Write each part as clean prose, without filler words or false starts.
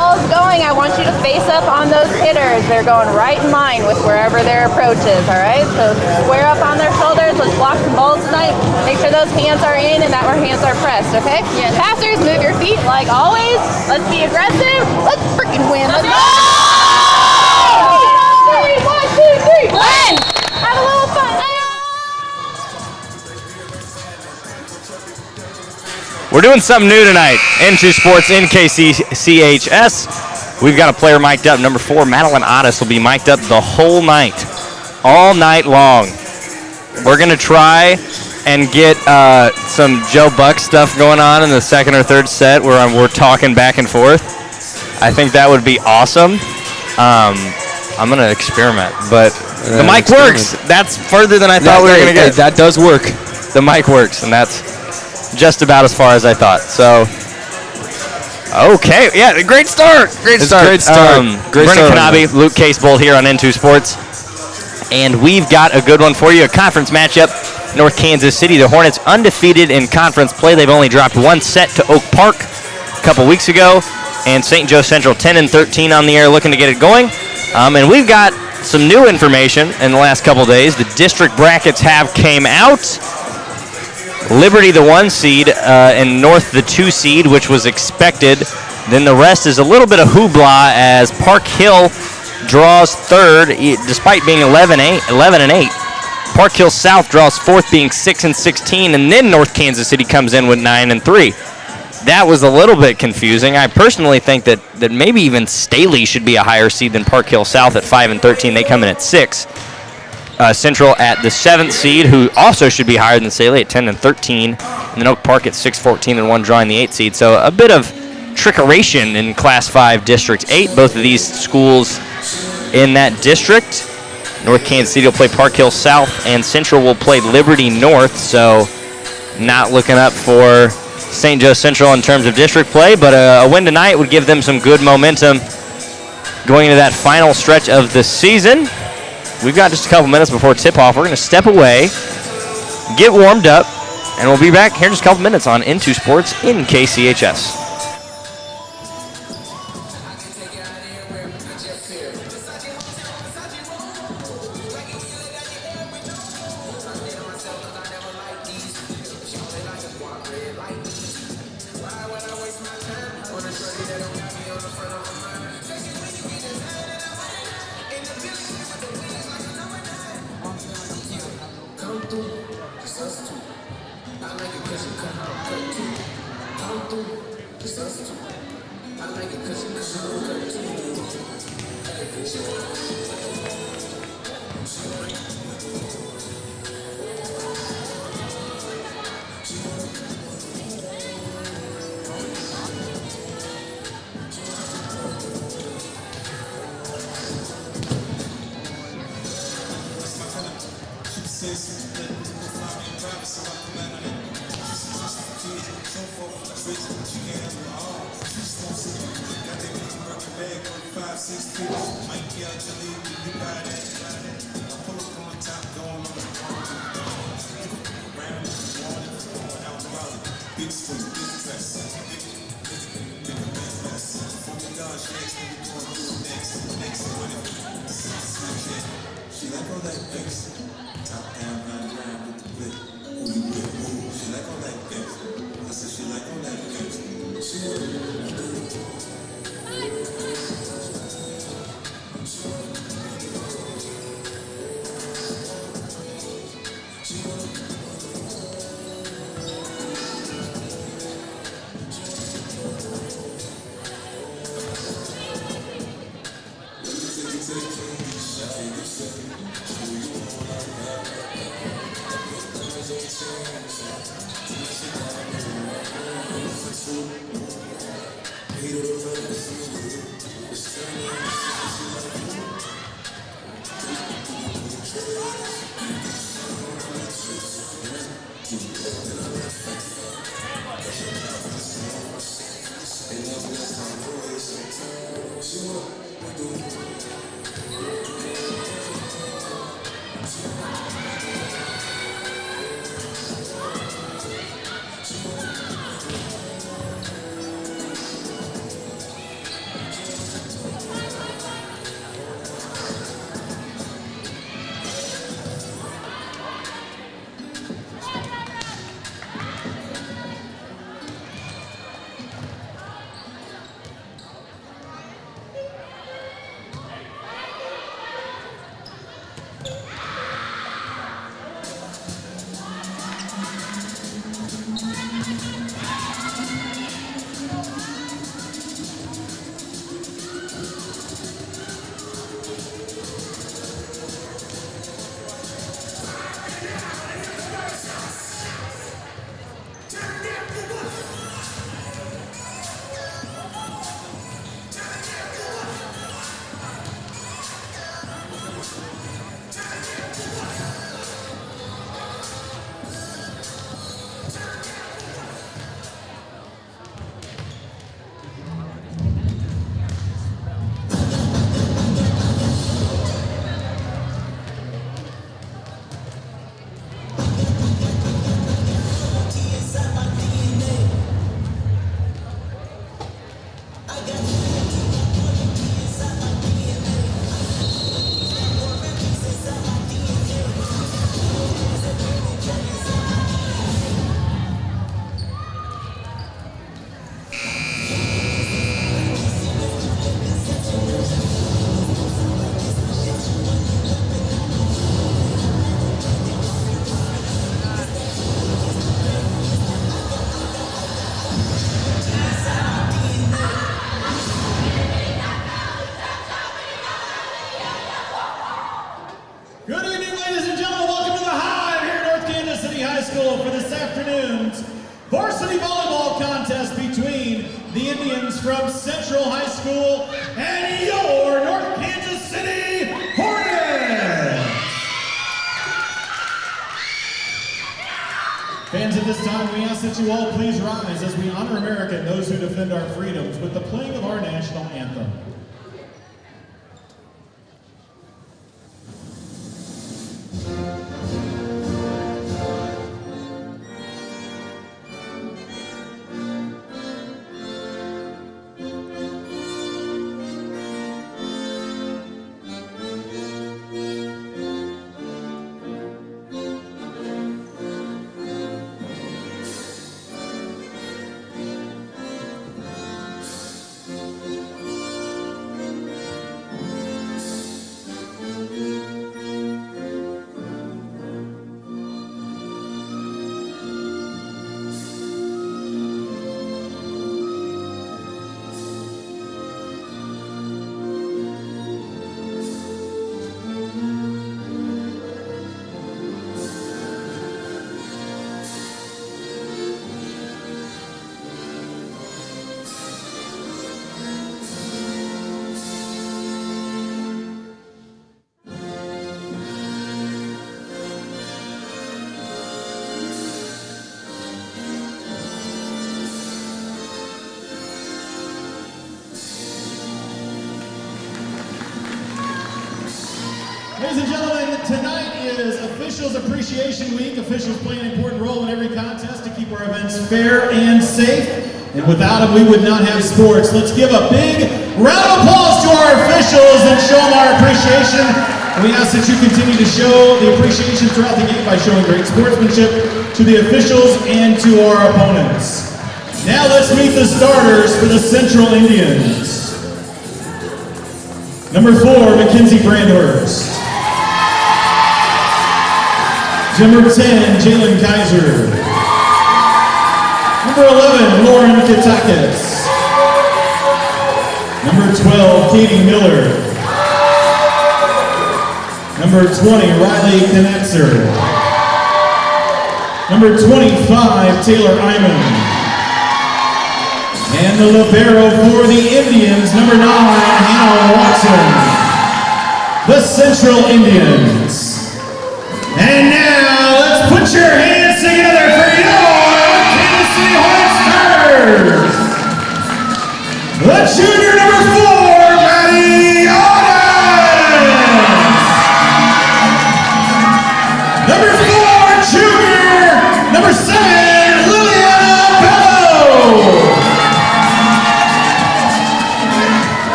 Ball's going, I want you to face up on those hitters. They're going right in line with wherever their approach is, all right? So square up on their shoulders. Let's block some balls tonight. Make sure those hands are in and that our hands are pressed, okay? Yes. Passers, move your feet like always. Let's be aggressive. Let's freaking win. Let's go! 1, 2, 3. Win! Have a little fun. We're doing something new tonight. N2 Sports in KCHS. We've got a player mic'd up. Number 4, Madeline Otis, will be mic'd up the whole night, all night long. We're going to try and get some Joe Buck stuff going on in the second or third set where we're talking back and forth. I think that would be awesome. I'm going to experiment, but the mic works. That's further than I thought we were going to get. That does work. The mic works, and that's just about as far as I thought. So, okay, yeah, great start. Great start. Brennan Kanabe, Luke Casebold here on N2 Sports, and we've got a good one for you. A conference matchup. North Kansas City, the Hornets undefeated in conference play. They've only dropped one set to Oak Park a couple weeks ago, and St. Joe Central 10-13 on the air, looking to get it going. And we've got some new information in the last couple days. The district brackets have came out. Liberty the 1 seed, and North the 2 seed, which was expected. Then the rest is a little bit of hoopla as Park Hill draws 3rd, despite being 11-8. Park Hill South draws 4th, being 6-16, and then North Kansas City comes in with 9-3. That was a little bit confusing. I personally think that maybe even Staley should be a higher seed than Park Hill South at 5-13. They come in at 6. Central at the 7th seed, who also should be higher than Staley at 10-13, and then Oak Park at 6-14-1, drawing the 8th seed. So a bit of trickeration in Class 5 District 8. Both of these schools in that district. North Kansas City will play Park Hill South, and Central will play Liberty North. So not looking up for St. Joe Central in terms of district play, but a win tonight would give them some good momentum going into that final stretch of the season. We've got just a couple minutes before tip-off. We're going to step away, get warmed up, and we'll be back here in just a couple minutes on N2 Sports in KCHS. For this afternoon's Varsity Volleyball contest between the Indians from Central High School and your North Kansas City Hornets! Fans, at this time, we ask that you all please rise as we honor America and those who defend our freedoms with the playing of our national anthem. Ladies and gentlemen, tonight is Officials Appreciation Week. Officials play an important role in every contest to keep our events fair and safe. And without them, we would not have sports. Let's give a big round of applause to our officials and show them our appreciation. And we ask that you continue to show the appreciation throughout the game by showing great sportsmanship to the officials and to our opponents. Now let's meet the starters for the Central Indians. Number 4, Mackenzie Brandhurst. Number 10, Jalen Kaiser. Number 11, Lauren Katakis. Number 12, Katie Miller. Number 20, Riley Knetzer. Number 25, Taylor Iman. And the libero for the Indians, number 9, Hannah Watson. The Central Indians. And now, let's put your hands together for your Kansas City Hornets starters. The junior number 4, Maddie Otis.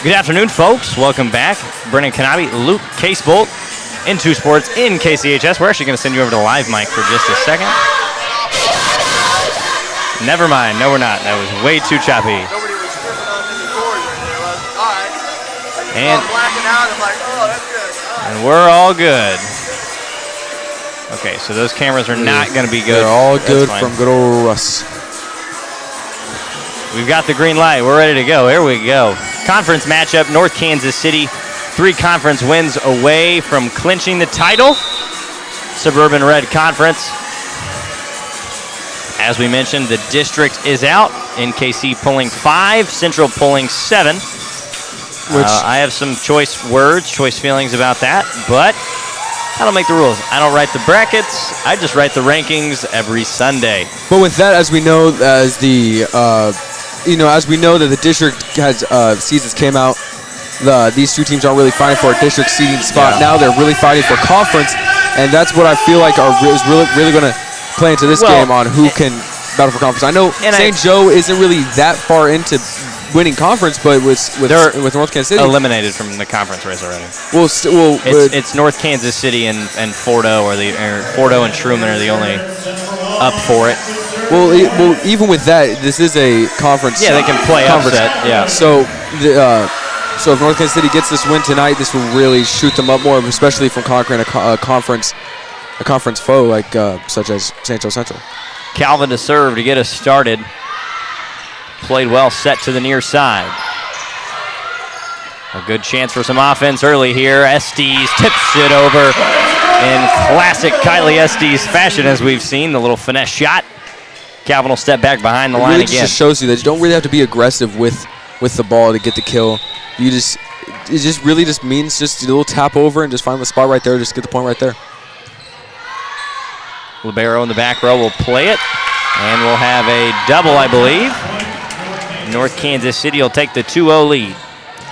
Good afternoon, folks. Welcome back. Brennan Kanabe, Luke Casebolt, N2 Sports in KCHS. We're actually going to send you over to the live mic for just a second. Never mind. No, we're not. That was way too choppy. Nobody was stripping on any doors or anything. All right. I just And- saw blacking out. I'm like, oh, that's good. All right. And we're all good. Okay, so those cameras are not going to be good. They're all That's good fine. from good old Russ. We've got the green light. We're ready to go. Here we go. Conference matchup, North Kansas City. 3 conference wins away from clinching the title. Suburban Red Conference. As we mentioned, the district is out. NKC pulling 5, Central pulling 7. I have some choice feelings about that, but I don't make the rules. I don't write the brackets. I just write the rankings every Sunday. But with that, as we know, as we know that the district has seasons came out, these 2 teams aren't really fighting for a district seeding spot. Yeah. Now they're really fighting for conference, and that's what I feel like is really going to play into this game on who can battle for conference. I know St. Joe isn't really that far into winning conference, but with North Kansas City eliminated from the conference race already. It's It's North Kansas City and Fordo Fordo and Truman are the only up for it. Well, even with that, this is a conference. Yeah, they can play upset. Yeah. So, so if North Kansas City gets this win tonight, this will really shoot them up more, especially from conquering a conference foe like such as St. Joe Central. Calvin to serve to get us started. Played well, set to the near side. A good chance for some offense early here. Estes tips it over in classic Kylie Estes fashion, as we've seen. The little finesse shot. Calvin will step back behind the line really again. Just shows you that you don't really have to be aggressive with the ball to get the kill. It just really means just a little tap over and just find the spot right there, just get the point right there. Libero in the back row will play it, and we'll have a double, I believe. North Kansas City will take the 2-0 lead.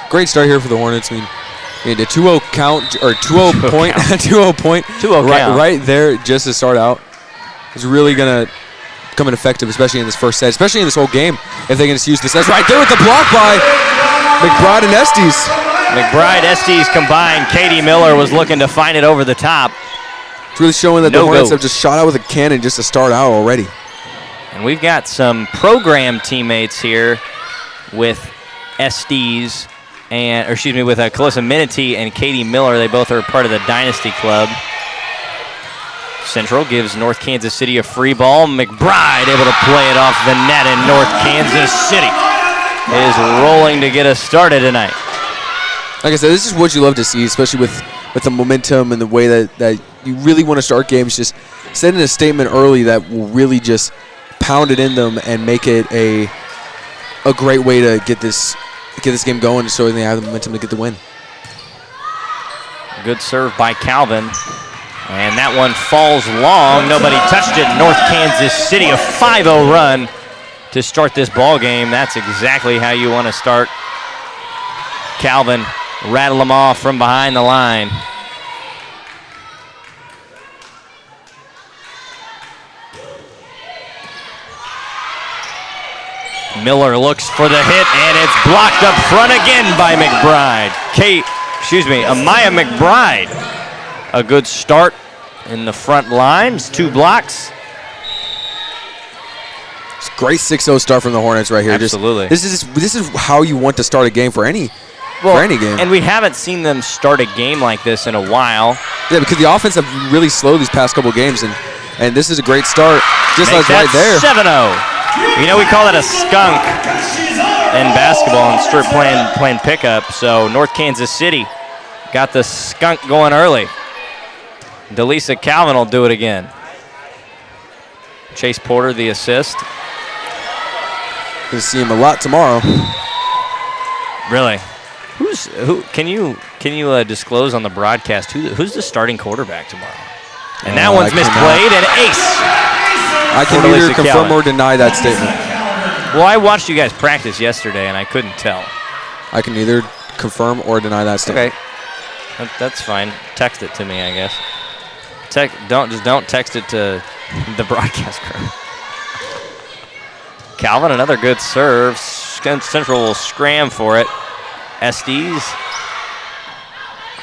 Great start here for the Hornets. I mean the 2-0 count or 2-0 point, 2-0 point, 2-0 count right there just to start out. It's really gonna come in effective, especially in this first set, especially in this whole game. If they can just use this, that's right there with the block by McBride and Estes. McBride, Estes combined. Katie Miller was looking to find it over the top. It's really showing that the Hornets have just shot out with a cannon just to start out already. And we've got some program teammates here with Estes with Calissa Minity and Katie Miller. They both are part of the Dynasty Club. Central gives North Kansas City a free ball. McBride able to play it off the net, and North Kansas City is rolling to get us started tonight. Like I said, this is what you love to see, especially with the momentum and the way that you really want to start games. Just sending a statement early that will really just pound it in them and make it a great way to get this game going, so they have the momentum to get the win. Good serve by Calvin, and that one falls long. Nobody touched it. North Kansas City, a 5-0 run to start this ball game. That's exactly how you want to start. Calvin rattle them off from behind the line. Miller looks for the hit, and it's blocked up front again by McBride. Amaya McBride. A good start in the front lines, 2 blocks. It's a great 6-0 start from the Hornets right here. Absolutely. This is how you want to start a game for any game. And we haven't seen them start a game like this in a while. Yeah, because the offense have really slowed these past couple games, and this is a great start. Just like right there. 7-0. You know, we call that a skunk in basketball and strip playing pickup. So North Kansas City got the skunk going early. Delisa Calvin will do it again. Chase Porter the assist. Gonna see him a lot tomorrow. Really? Who? Can you disclose on the broadcast who's the starting quarterback tomorrow? And that one's misplayed, and ace. I can neither confirm or deny that statement. Well, I watched you guys practice yesterday, and I couldn't tell. I can neither confirm or deny that statement. Okay, that's fine. Text it to me, I guess. Don't text it to the broadcast crew. Calvin, another good serve. Central will scram for it. Estes.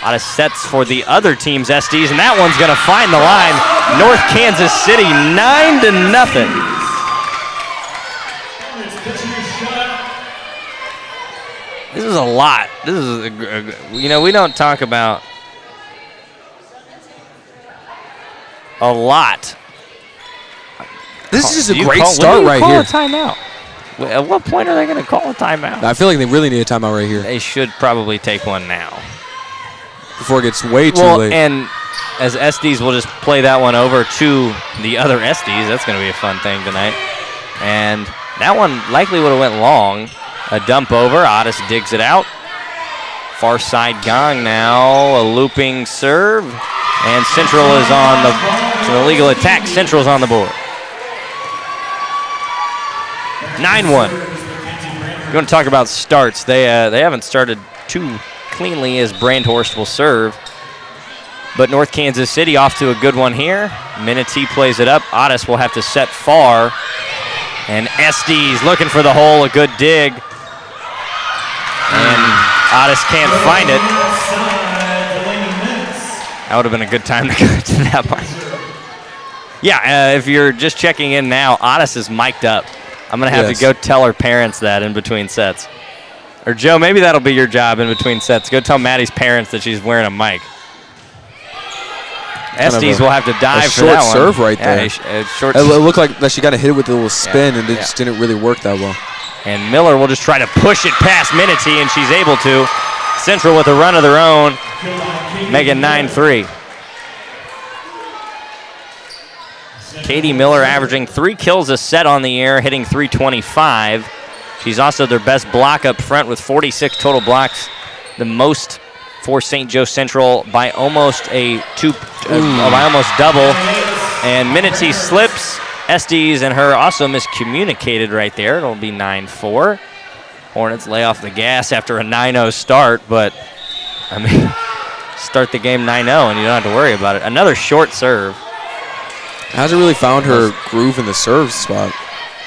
Otis sets for the other team's Estes, and that one's going to find the line. North Kansas City, 9-0. This is a lot. This is, we don't talk about a lot. This is just a great start right here. Call a timeout. At what point are they going to call a timeout? I feel like they really need a timeout right here. They should probably take one now. Before it gets way too late. And as Estes will just play that one over to the other Estes. That's going to be a fun thing tonight. And that one likely would have went long. A dump over. Otis digs it out. Far side gong now. A looping serve. And Central is on the illegal attack. Central's on the board. 9-1. You want to talk about starts. They haven't started too cleanly as Brandhorst will serve. But North Kansas City off to a good one here. Minotee plays it up. Otis will have to set far. And Estes looking for the hole. A good dig. And Otis can't find it. That would have been a good time to go to that one. Yeah, if you're just checking in now, Otis is mic'd up. I'm going to have to go tell her parents that in between sets. Or Joe, maybe that'll be your job in between sets. Go tell Maddie's parents that she's wearing a mic. Estes will have to dive for that one. Short serve right there. It looked like that she got to hit it with a little spin, and it just didn't really work that well. And Miller will just try to push it past Minotee, and she's able to. Central with a run of their own, make it 9-3. Katie Miller averaging 3 kills a set on the air, hitting .325. She's also their best block up front with 46 total blocks, the most for St. Joe Central by almost by almost double. And Minotee slips. Estes and her also miscommunicated right there. It'll be 9-4. Hornets lay off the gas after a 9-0 start, but I mean, start the game 9-0 and you don't have to worry about it. Another short serve. Hasn't really found her groove in the serve spot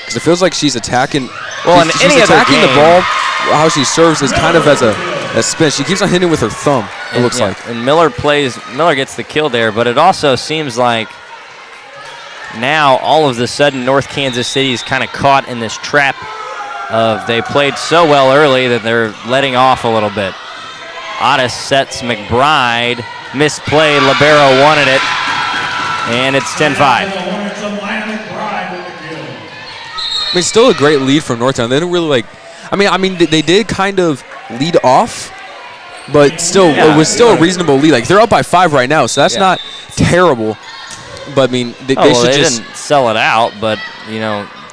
because it feels like she's attacking. Well, she's attacking the ball. How she serves is kind of as a spin. She keeps on hitting with her thumb. It looks like. And Miller gets the kill there, but it also seems like now all of a sudden North Kansas City is kind of caught in this trap of they played so well early that they're letting off a little bit. Otis sets McBride. Misplay. Libero wanted it. And it's 10-5. I mean, still a great lead from Northtown. They didn't really I mean, they did kind of lead off, but still, it was still a reasonable lead. Like they're up by 5 right now, so that's not terrible. But I mean, they should just didn't sell it out. But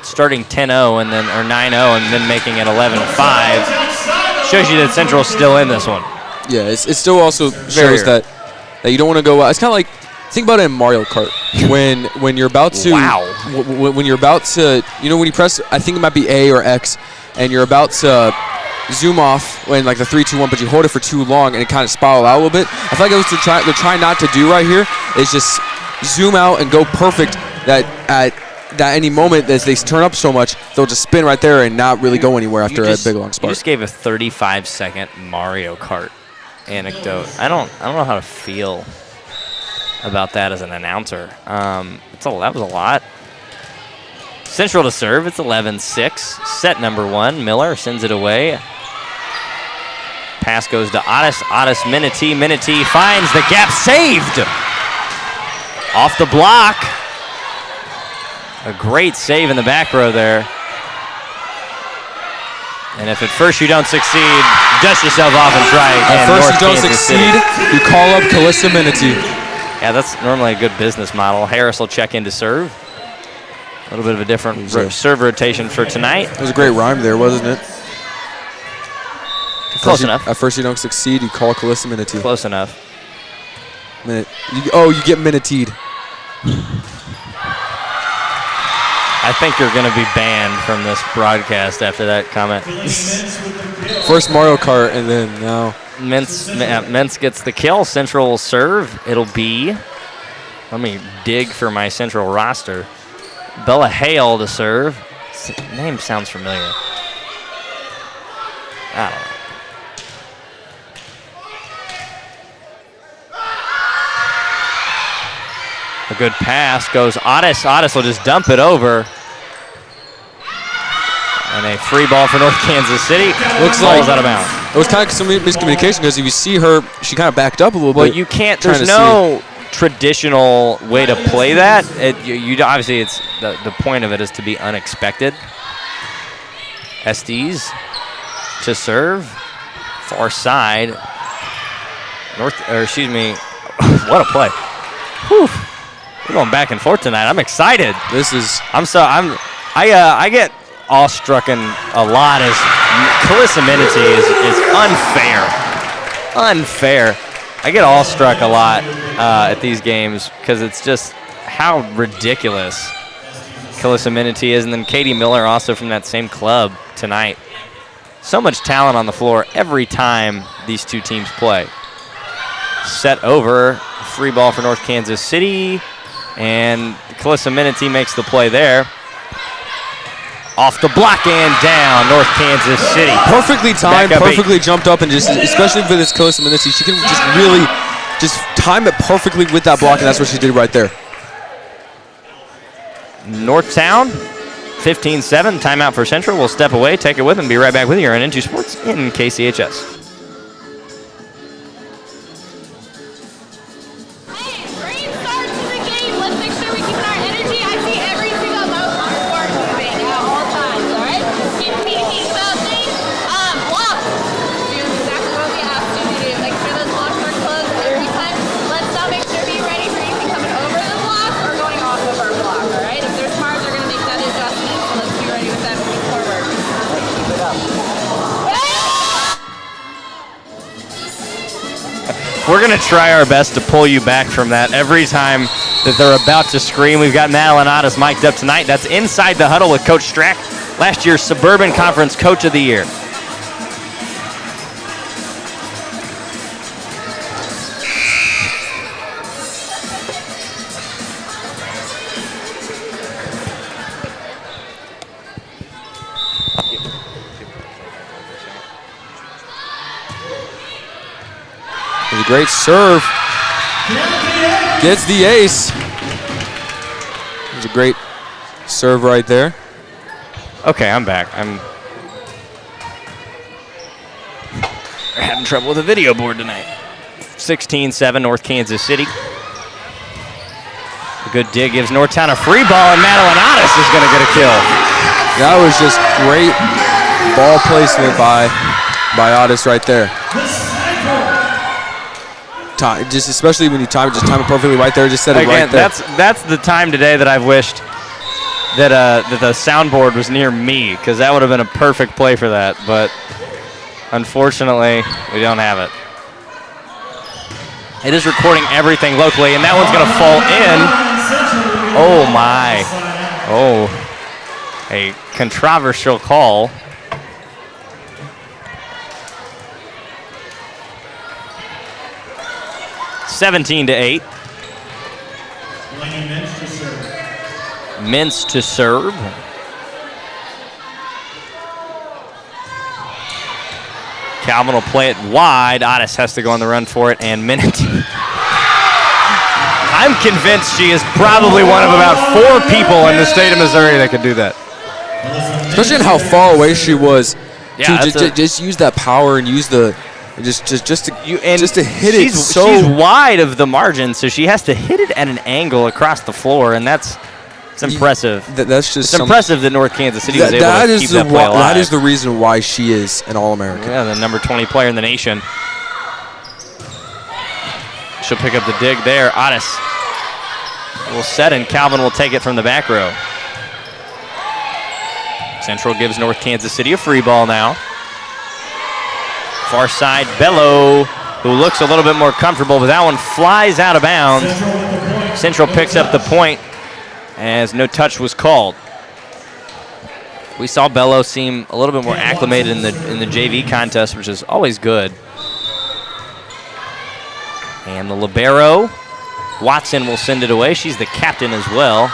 starting 10-0 and then 9-0 and then making it 11-5 shows you that Central's still in this one. Yeah, it still also shows that you don't want to go out. It's kind of like. Think about it in Mario Kart when you're about to when you're about to when you press, I think it might be A or X, and you're about to zoom off when like the 3, 2, 1, but you hold it for too long and it kind of spiral out a little bit. I feel like what they're trying not to do right here is just zoom out and go perfect. That at any moment as they turn up so much, they'll just spin right there and not really go anywhere after a big long spark. You just gave a 35-second Mario Kart anecdote. I don't know how to feel about that as an announcer. That was a lot. Central to serve. It's 11-6. Set number 1. Miller sends it away. Pass goes to Otis. Otis, Minotee. Minotee finds the gap. Saved! Off the block. A great save in the back row there. And if at first you don't succeed, dust yourself off and try again. At first you don't succeed, you call up Calissa Minotee. Yeah, that's normally a good business model. Harris will check in to serve. A little bit of a different serve rotation for tonight. It was a great rhyme there, wasn't it? Close enough. At first you don't succeed, you call Calissa Minotee. Close enough. You get Minoteed. I think you're going to be banned from this broadcast after that comment. First Mario Kart, and then now. Mintz gets the kill. Central will serve. It'll be, let me dig for my Central roster. Bella Hale to serve. Name sounds familiar. I don't know. A good pass goes Otis. Otis will just dump it over. And a free ball for North Kansas City. Looks like it's out of bounds. It was kind of some miscommunication because if you see her, she kind of backed up a little bit. Well, you can't. There's no traditional way to play that. You obviously, it's the point of it is to be unexpected. Estes to serve, far side. What a play! Whew. We're going back and forth tonight. I'm excited. I get awestruck a lot as Calissa Minity is unfair. I get awestruck a lot at these games because it's just how ridiculous Calissa Minity is. And then Katie Miller also from that same club tonight. So much talent on the floor every time these two teams play. Set over, free ball for North Kansas City, and Calissa Minity makes the play there. Off the block and down, North Kansas City. Perfectly timed, perfectly jumped up, and just, especially for this Calissa Minity, she can just really just time it perfectly with that block, and that's what she did right there. Northtown, 15-7, timeout for Central. We'll step away, take it with, and be right back with you on Into Sports in KCHS. We're going to try our best to pull you back from that every time that they're about to scream. We've got Madeline Otis mic'd up tonight. That's Inside the Huddle with Coach Strack, last year's Suburban Conference Coach of the Year. A great serve. Gets the ace. It was a great serve right there. Okay, I'm back. We're having trouble with the video board tonight. 16-7, North Kansas City. A good dig gives Northtown a free ball, and Madeline Otis is going to get a kill. That was just great ball placement by Otis right there. Just especially when you time it perfectly right there. Just set it right there. That's the time today that I've wished that the soundboard was near me, because that would have been a perfect play for that. But unfortunately, we don't have it. It is recording everything locally, and that one's going to fall in. Oh my! Oh, a controversial call. (17-8). Mintz to serve. Calvin will play it wide. Otis has to go on the run for it, and Minity. I'm convinced she is probably one of about 4 people in the state of Missouri that could do that. Especially in how far away she was. Yeah, just use that power and use the just to hit it. She's wide of the margin, so she has to hit it at an angle across the floor, and it's impressive. That's just impressive that North Kansas City was able to keep that play alive. That is the reason why she is an All-American. Yeah, the number 20 player in the nation. She'll pick up the dig there. Otis will set, and Calvin will take it from the back row. Central gives North Kansas City a free ball now. Far side, Bello, who looks a little bit more comfortable, but that one flies out of bounds. Central picks up the point as no touch was called. We saw Bello seem a little bit more acclimated in the JV contest, which is always good. And the libero, Watson will send it away. She's the captain as well.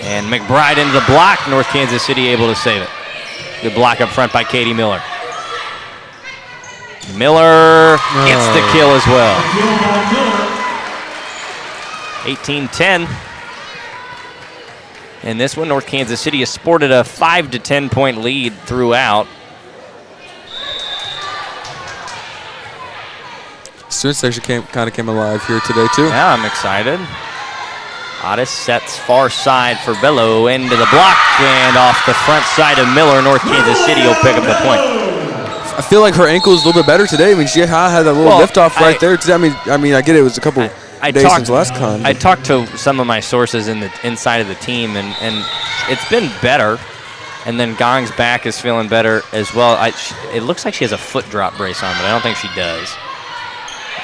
And McBride into the block. North Kansas City able to save it. Good block up front by Katie Miller. Miller gets the kill as well. 18-10. In this one, North Kansas City has sported a 5 to 10 point lead throughout. Student section kind of came alive here today too. Yeah, I'm excited. Otis sets far side for Bello into the block and off the front side of Miller. North Kansas City will pick up the point. I feel like her ankle is a little bit better today. I mean, she had that little lift off right there today. I mean, I get it. It was a couple days since last time. I talked to some of my sources in the inside of the team, and it's been better. And then Gong's back is feeling better as well. It looks like she has a foot drop brace on, but I don't think she does.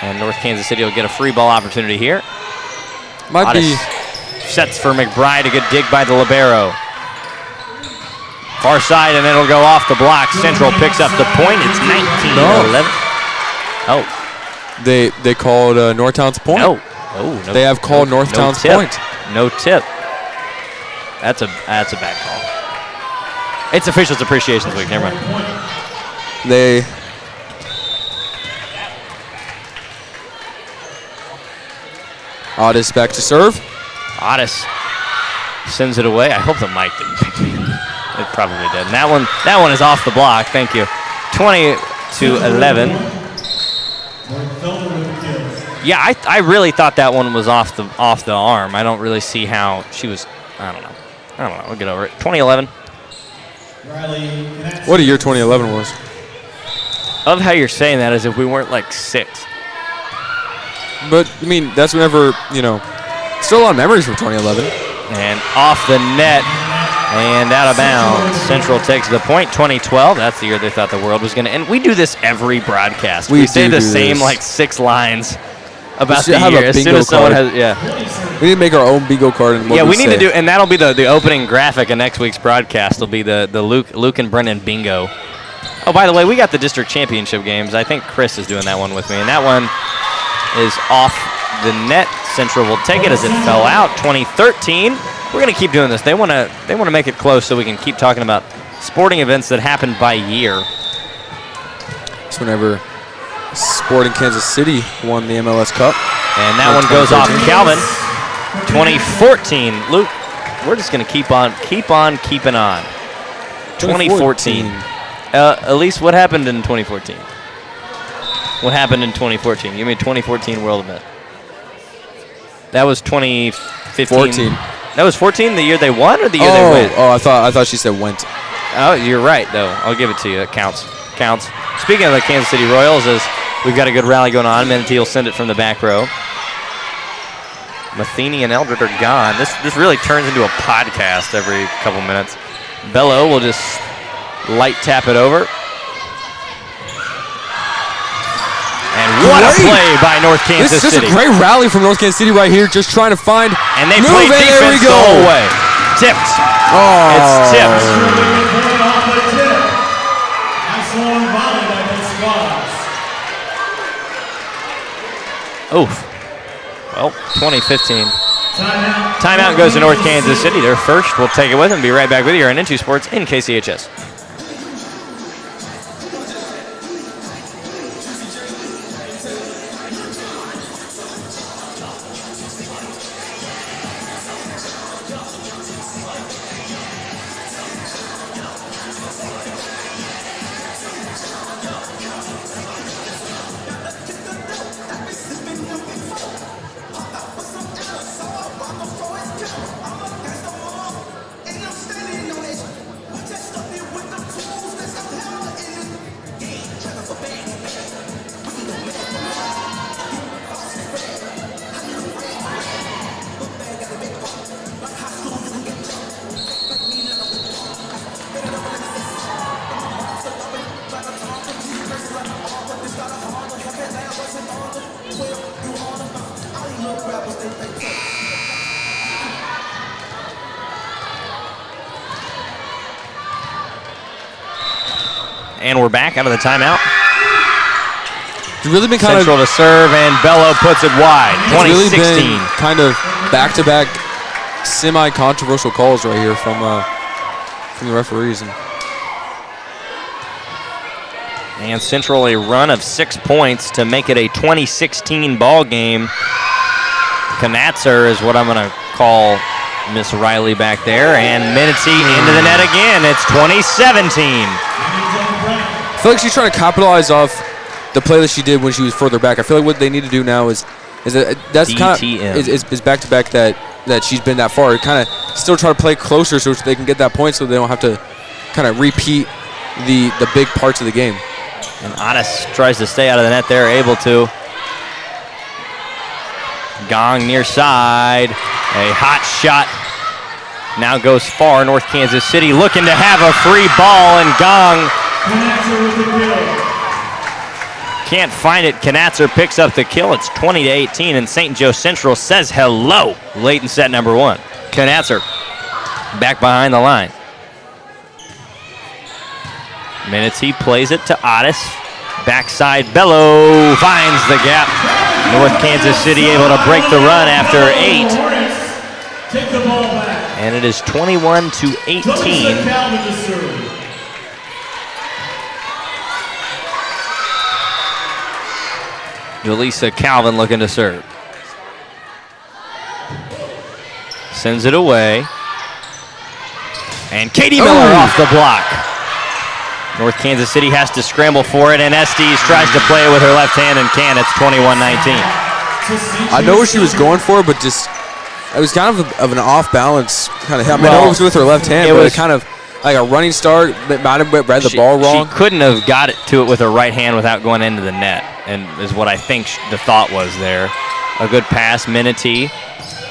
And North Kansas City will get a free ball opportunity here. Might be. Sets for McBride, a good dig by the libero. Far side, and it'll go off the block. Central picks up the point. It's 19-11. Oh. They called Northtown's point. No. Oh, no. They have called Northtown's point. No tip. That's a bad call. It's Officials Appreciation Week. Never mind. Otis back to serve. Otis sends it away. I hope the mic didn't pick me. It probably did. And that one is off the block. Thank you. 20-11. Yeah, I really thought that one was off the arm. I don't really see how she was. I don't know. We'll get over it. 2011. What a year 2011 was. I love how you're saying that as if we weren't like 6. But I mean, that's whenever still a lot of memories from 2011. And off the net and out of bounds. Central takes the point. 2012. That's the year they thought the world was going to end. We do this every broadcast. We say the same like 6 lines about the year. As soon as someone has, we need to make our own bingo card. And we need to do, and that'll be the opening graphic of next week's broadcast. Will be the Luke and Brennan bingo. Oh, by the way, we got the district championship games. I think Chris is doing that one with me, and that one is off the net. Central will take it as it fell out. 2013. We're gonna keep doing this. They wanna make it close so we can keep talking about sporting events that happened by year. It's whenever Sporting Kansas City won the MLS Cup. And that one goes off Calvin. 2014. Luke, we're just gonna keep on keeping on. 2014. Elise, what happened in 2014? What happened in 2014? Give me a 2014 world event. That was 2015. 14. That was 14, the year they won or the year they went? Oh, I thought she said went. Oh, you're right, though. I'll give it to you. It counts. Speaking of the Kansas City Royals, as we've got a good rally going on, Menatee will send it from the back row. Matheny and Eldred are gone. This really turns into a podcast every couple minutes. Bello will just light tap it over. And what a play by North Kansas City. This is just a great rally from North Kansas City right here, just trying to find. And they play defense the whole way. Tipped. Oh. It's tipped. Oof. Well, 2015. Timeout goes to North Kansas City. They're first. We'll take it with them. Be right back with you on Into Sports in KCHS. And we're back out of the timeout. It's really been kind Central to serve, and Bello puts it wide. 2016. Really been kind of back-to-back semi-controversial calls right here from the referees. And Central a run of 6 points to make it a 2016 ball game. Knatzer is what I'm going to call Miss Riley back there. And Menetee into the net again. It's 2017. I feel like she's trying to capitalize off the play that she did when she was further back. I feel like what they need to do now is that's kind of is back to back that she's been that far. Kind of still try to play closer so they can get that point, so they don't have to kind of repeat the big parts of the game. And Otis tries to stay out of the net there, able to. Gong near side, a hot shot. Now goes far. North Kansas City looking to have a free ball, and Gong can't find it. Knatzer picks up the kill. It's 20-18, and St. Joe Central says hello late in set number 1. Knatzer back behind the line. Menetee plays it to Otis. Backside, Bello finds the gap. North Kansas City able to break the run after 8. Take the ball back. And it is 21-18. Jaleesa Calvin looking to serve. Sends it away. And Katie Miller off the block. North Kansas City has to scramble for it, and Estes tries to play it with her left hand and can. It's 21-19. I know what she was going for, but just it was kind of an off-balance kind of hit. I mean, I know it was with her left hand, but it kind of like a running start. Might have read the ball wrong. She couldn't have got it to it with her right hand without going into the net, and is what I think the thought was there. A good pass, Menetee.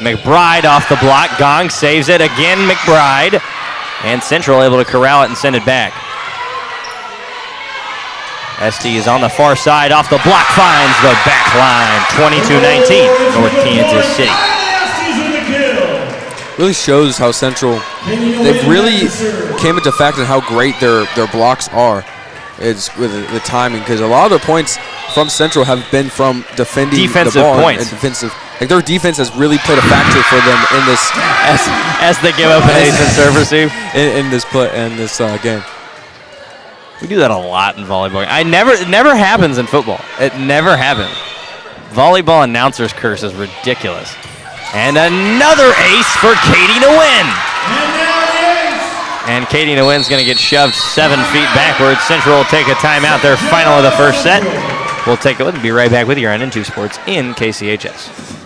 McBride off the block. Gong saves it again, McBride. And Central able to corral it and send it back. Estes is on the far side, off the block, finds the back line. 22-19, North Kansas City. Really shows how Central, they've really came into fact in how great their blocks are. It's with the timing, because a lot of their points from Central have been from defending defensive the ball points. And defensive. Like their defense has really played a factor for them in this as they give up an ace and serve receive in this game. We do that a lot in volleyball. It never happens in football. It never happens. Volleyball announcers curse is ridiculous. And another ace for Katie to win. And Katie to win's going to get shoved 7 feet backwards. Central will take a timeout. Their final of the first set. We'll take it. We'll be right back with you on N2 Sports in KCHS.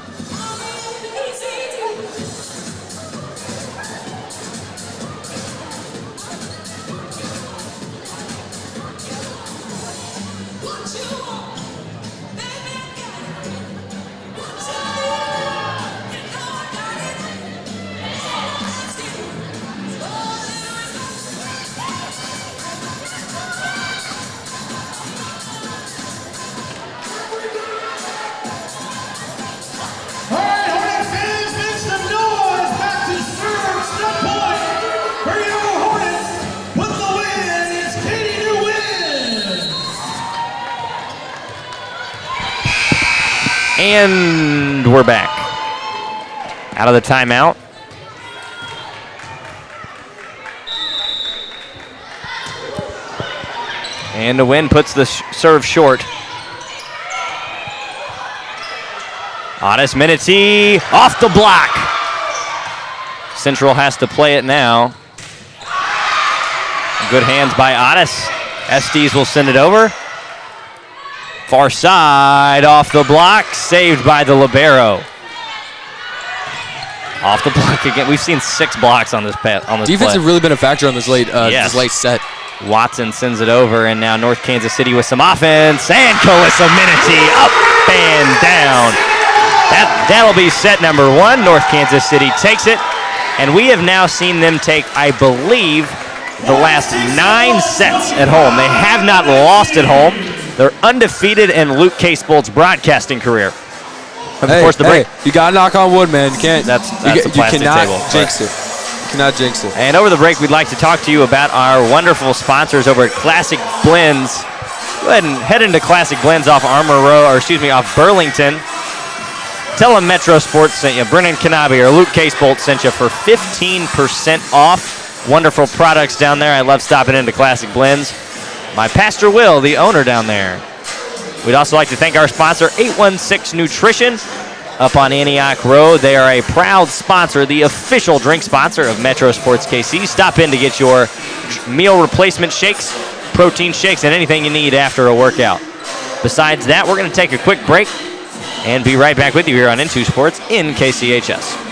And we're back. Out of the timeout. And the win puts the serve short. Otis Menetee off the block. Central has to play it now. Good hands by Otis. Estes will send it over. Far side, off the block, saved by the libero. Off the block again. We've seen 6 blocks on this play. Defense has really been a factor on this late set. Watson sends it over, and now North Kansas City with some offense. And Calissa Menetee up and down. That'll be set number 1. North Kansas City takes it, and we have now seen them take, I believe, the last 9 sets at home. They have not lost at home. They're undefeated in Luke Casebolt's broadcasting career. And of course, the break. You gotta knock on wood, man. You can't. That's a plastic cannot table. Jinx it. You cannot jinx it. And over the break, we'd like to talk to you about our wonderful sponsors over at Classic Blends. Go ahead and head into Classic Blends off off Burlington. Tell them Metro Sports sent you. Brennan Kanabe or Luke Casebolt sent you for 15% off. Wonderful products down there. I love stopping into Classic Blends. My Pastor Will, the owner down there. We'd also like to thank our sponsor, 816 Nutrition. up on Antioch Road. They are a proud sponsor, the official drink sponsor of Metro Sports KC. Stop in to get your meal replacement shakes, protein shakes, and anything you need after a workout. Besides that, we're going to take a quick break and be right back with you here on Into Sports in KCHS.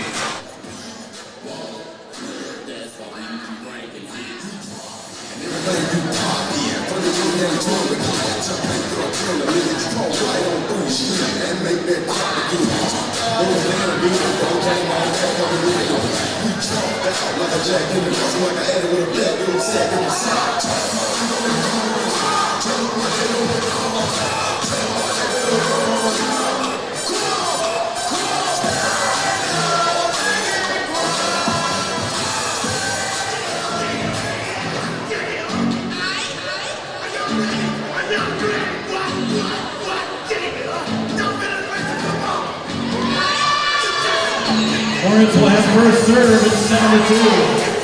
Hornets will have first serve. It's 7-2.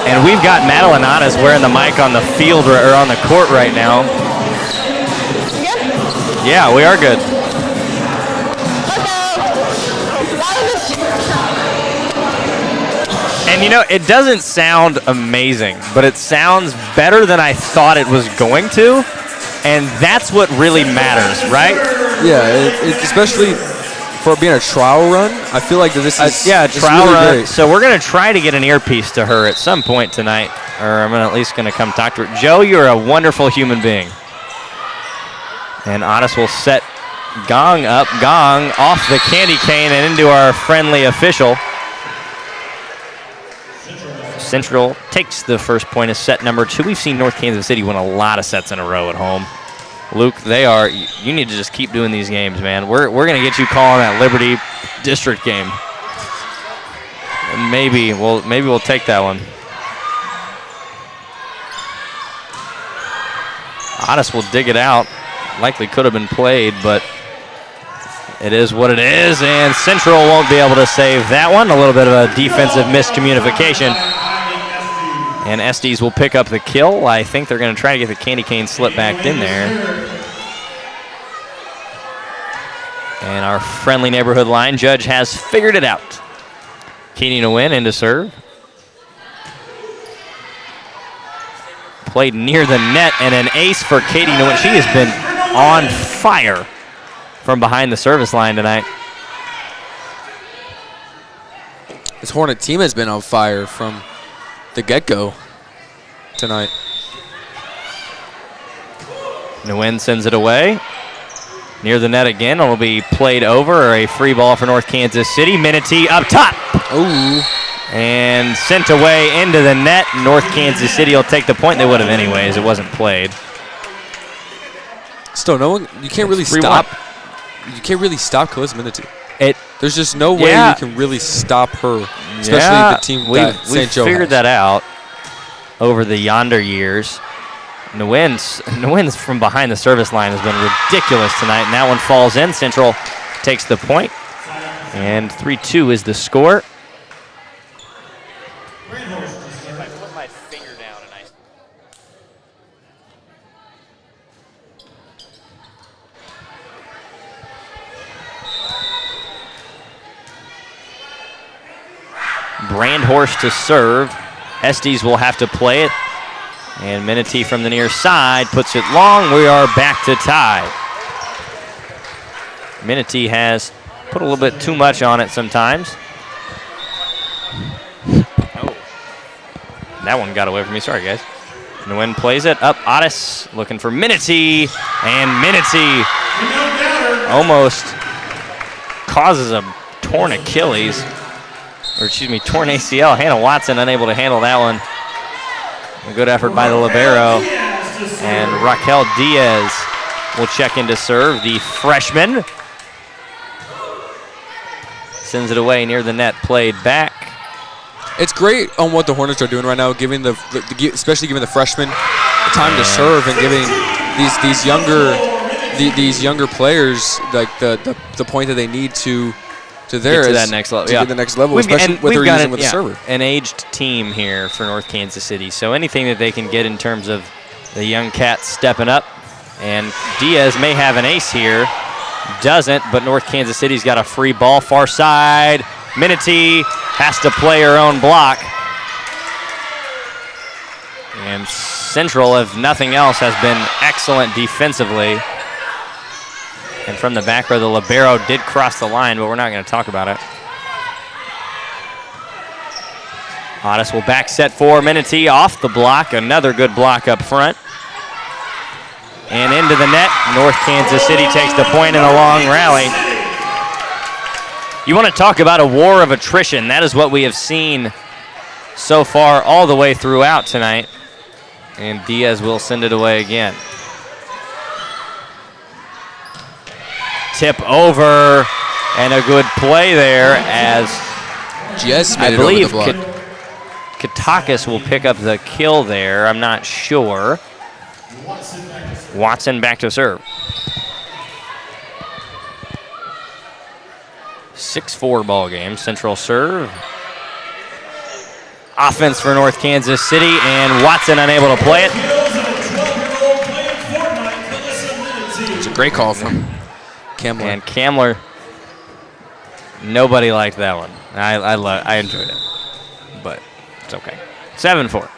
And we've got Madeline Otis wearing the mic on the field or on the court right now. Yeah, we are good. And you know, it doesn't sound amazing, but it sounds better than I thought it was going to. And that's what really matters, right? Yeah, especially for being a trial run, I feel like this is trial really run. great. So we're going to try to get an earpiece to her at some point tonight, or I'm at least going to come talk to her. Joe, you're a wonderful human being. And Otis will set Gong up. Gong off the candy cane and into our friendly official. Central takes the first point as set number 2. We've seen North Kansas City win a lot of sets in a row at home. Luke, you need to just keep doing these games, man. We're going to get you calling that Liberty District game. And maybe we'll take that one. Otis will dig it out. Likely could have been played, but it is what it is, and Central won't be able to save that one. A little bit of a defensive miscommunication. And Estes will pick up the kill. I think they're going to try to get the candy cane slip back in there. And our friendly neighborhood line judge has figured it out. Katie Nguyen into serve. Played near the net, and an ace for Katie Nguyen. She has been on fire from behind the service line tonight. This Hornet team has been on fire from the get-go tonight. Nguyen sends it away. Near the net again. It'll be played over, or a free ball for North Kansas City. Minity up top. Ooh. And sent away into the net. North Kansas City will take the point. They would have anyways. It wasn't played. Still, you can't really stop. You can't really stop Calissa Minity. There's just no way you can really stop her, especially the team that St. Joe figured has. that out over the yonder years. Nguyen's from behind the service line has been ridiculous tonight, and that one falls in. Central takes the point, and 3-2 is the score. If I put my finger down and Brandhorst to serve. Estes will have to play it. And Minity from the near side puts it long. We are back to tie. Minity has put a little bit too much on it sometimes. That one got away from me. Sorry, guys. Nguyen plays it up. Otis looking for Minity. And Minity almost causes a torn Achilles. Or excuse me, torn ACL. Hannah Watson unable to handle that one. A good effort by the libero. And Raquel Diaz will check in to serve. The freshman sends it away near the net, played back. It's great on what the Hornets are doing right now, giving especially giving the freshmen time to serve and giving these younger players like the point that they need to there get to is that next level. to get the next level, especially what they're using with the server. An aged team here for North Kansas City, so anything that they can get in terms of the young cats stepping up, and Diaz may have an ace here. Doesn't, but North Kansas City's got a free ball far side. Minity has to play her own block. And Central, if nothing else, has been excellent defensively. And from the back row, the libero did cross the line, but we're not going to talk about it. Otis will back set for Minity off the block. Another good block up front. And into the net, North Kansas City takes the point in a long rally. You want to talk about a war of attrition. That is what we have seen so far all the way throughout tonight. And Diaz will send it away again. Tip over, and a good play there as I believe Katakis will pick up the kill there. I'm not sure. Watson back to serve. 6-4 ball game. Central serve. Offense for North Kansas City, and Watson unable to play it. It's a great call from Kamler. And Kamler, nobody liked that one. I enjoyed it, but it's okay. 7-4.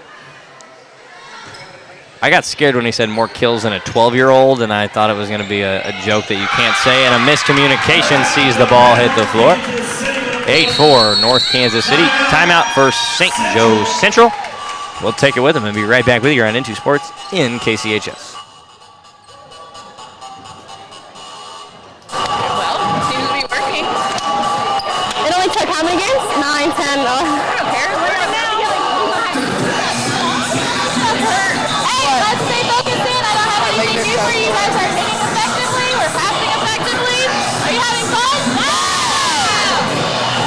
I got scared when he said more kills than a 12-year-old, and I thought it was going to be a joke that you can't say, and a miscommunication sees the ball hit the floor. 8-4, North Kansas City. Timeout for St. Joe Central. We'll take it with them and be right back with you on Into Sports in KCHS. Well, it seems to be working. It only took how many games? 9, 10, 11. I don't care. Look at now. Let's stay focused in. I don't have anything new for you. Guys are hitting effectively. We're passing effectively. Are you having fun?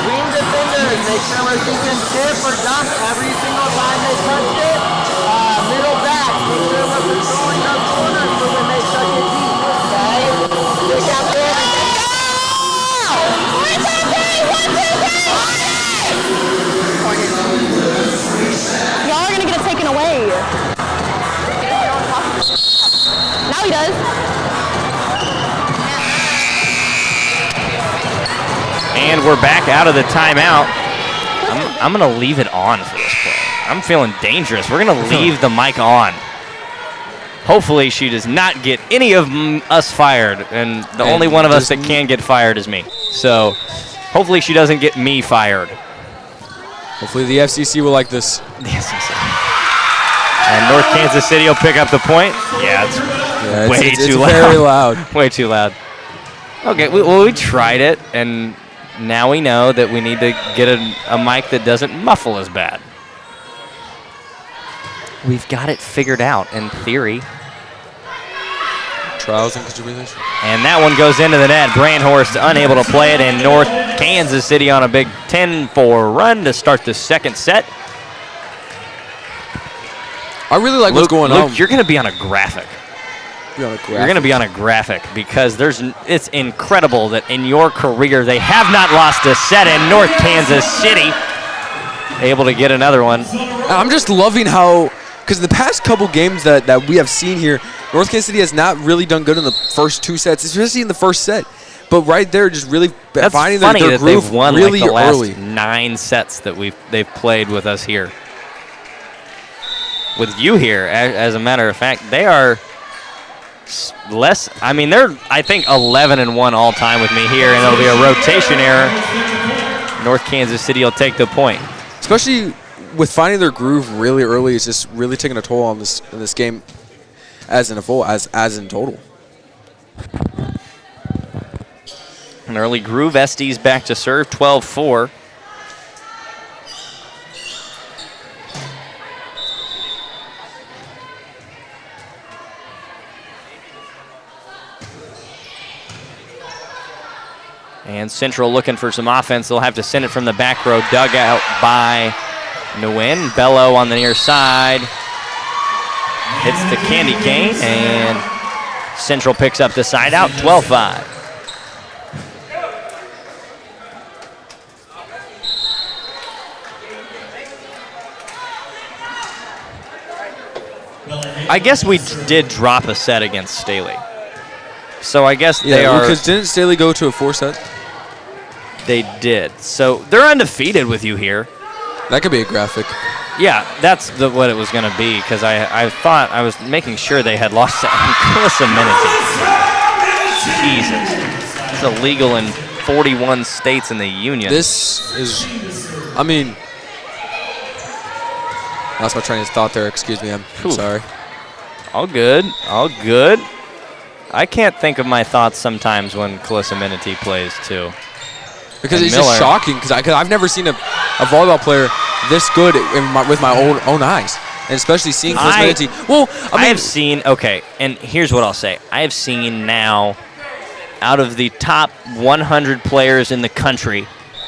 Wing defenders, make sure we're keeping tip or dump every single time they touch it. Middle back, make sure we're controlling those corners so when they touch it deep. Okay? Pick out there. Y'all are gonna get it taken away. Now he does. And we're back out of the timeout. I'm going to leave it on for this play. I'm feeling dangerous. We're going to leave the mic on. Hopefully she does not get any of us fired, and the only one of us that can get fired is me. So hopefully she doesn't get me fired. Hopefully the FCC will like this. The FCC. And North Kansas City will pick up the point. Yeah, it's way too loud. Very loud. Way too loud. Okay, we tried it, and now we know that we need to get a mic that doesn't muffle as bad. We've got it figured out in theory. Trials and contributions. And that one goes into the net. Brandhorst unable to play it, and North Kansas City on a big 10-4 run to start the second set. I really like what's going on. Luke, you're going to be on a graphic. You're going to be on a graphic because it's incredible that in your career they have not lost a set, in North Kansas City able to get another one. I'm just loving how, because the past couple games that we have seen here, North Kansas City has not really done good in the first two sets, especially in the first set. But right there, just really finding their groove they've won really like the last early. 9 sets that they've played with us here. With you here, as a matter of fact, they are less. I mean, they're, I think, 11-1 all time with me here, and it'll be a rotation error. North Kansas City will take the point. Especially with finding their groove really early is just really taking a toll on this game as in total. An early groove. Estes back to serve, 12-4. And Central looking for some offense. They'll have to send it from the back row. Dug out by Nguyen. Bello on the near side. Hits the candy cane, and Central picks up the side out, 12-5. I guess we did drop a set against Staley. So I guess they are... because didn't Staley go to a 4-set? They did. So they're undefeated with you here. That could be a graphic. Yeah, that's what it was going to be, because I thought I was making sure they had lost to Jesus. It's illegal in 41 states in the union. This is, I mean, lost my train of thought there. Excuse me, I'm sorry. All good, all good. I can't think of my thoughts sometimes when Calissa Minity plays, too. Because it's just shocking, because I've never seen a volleyball player this good with my own eyes, and especially seeing Calissa Minity. Well, I have seen, okay, and here's what I'll say. I have seen now, out of the top 100 players in the country,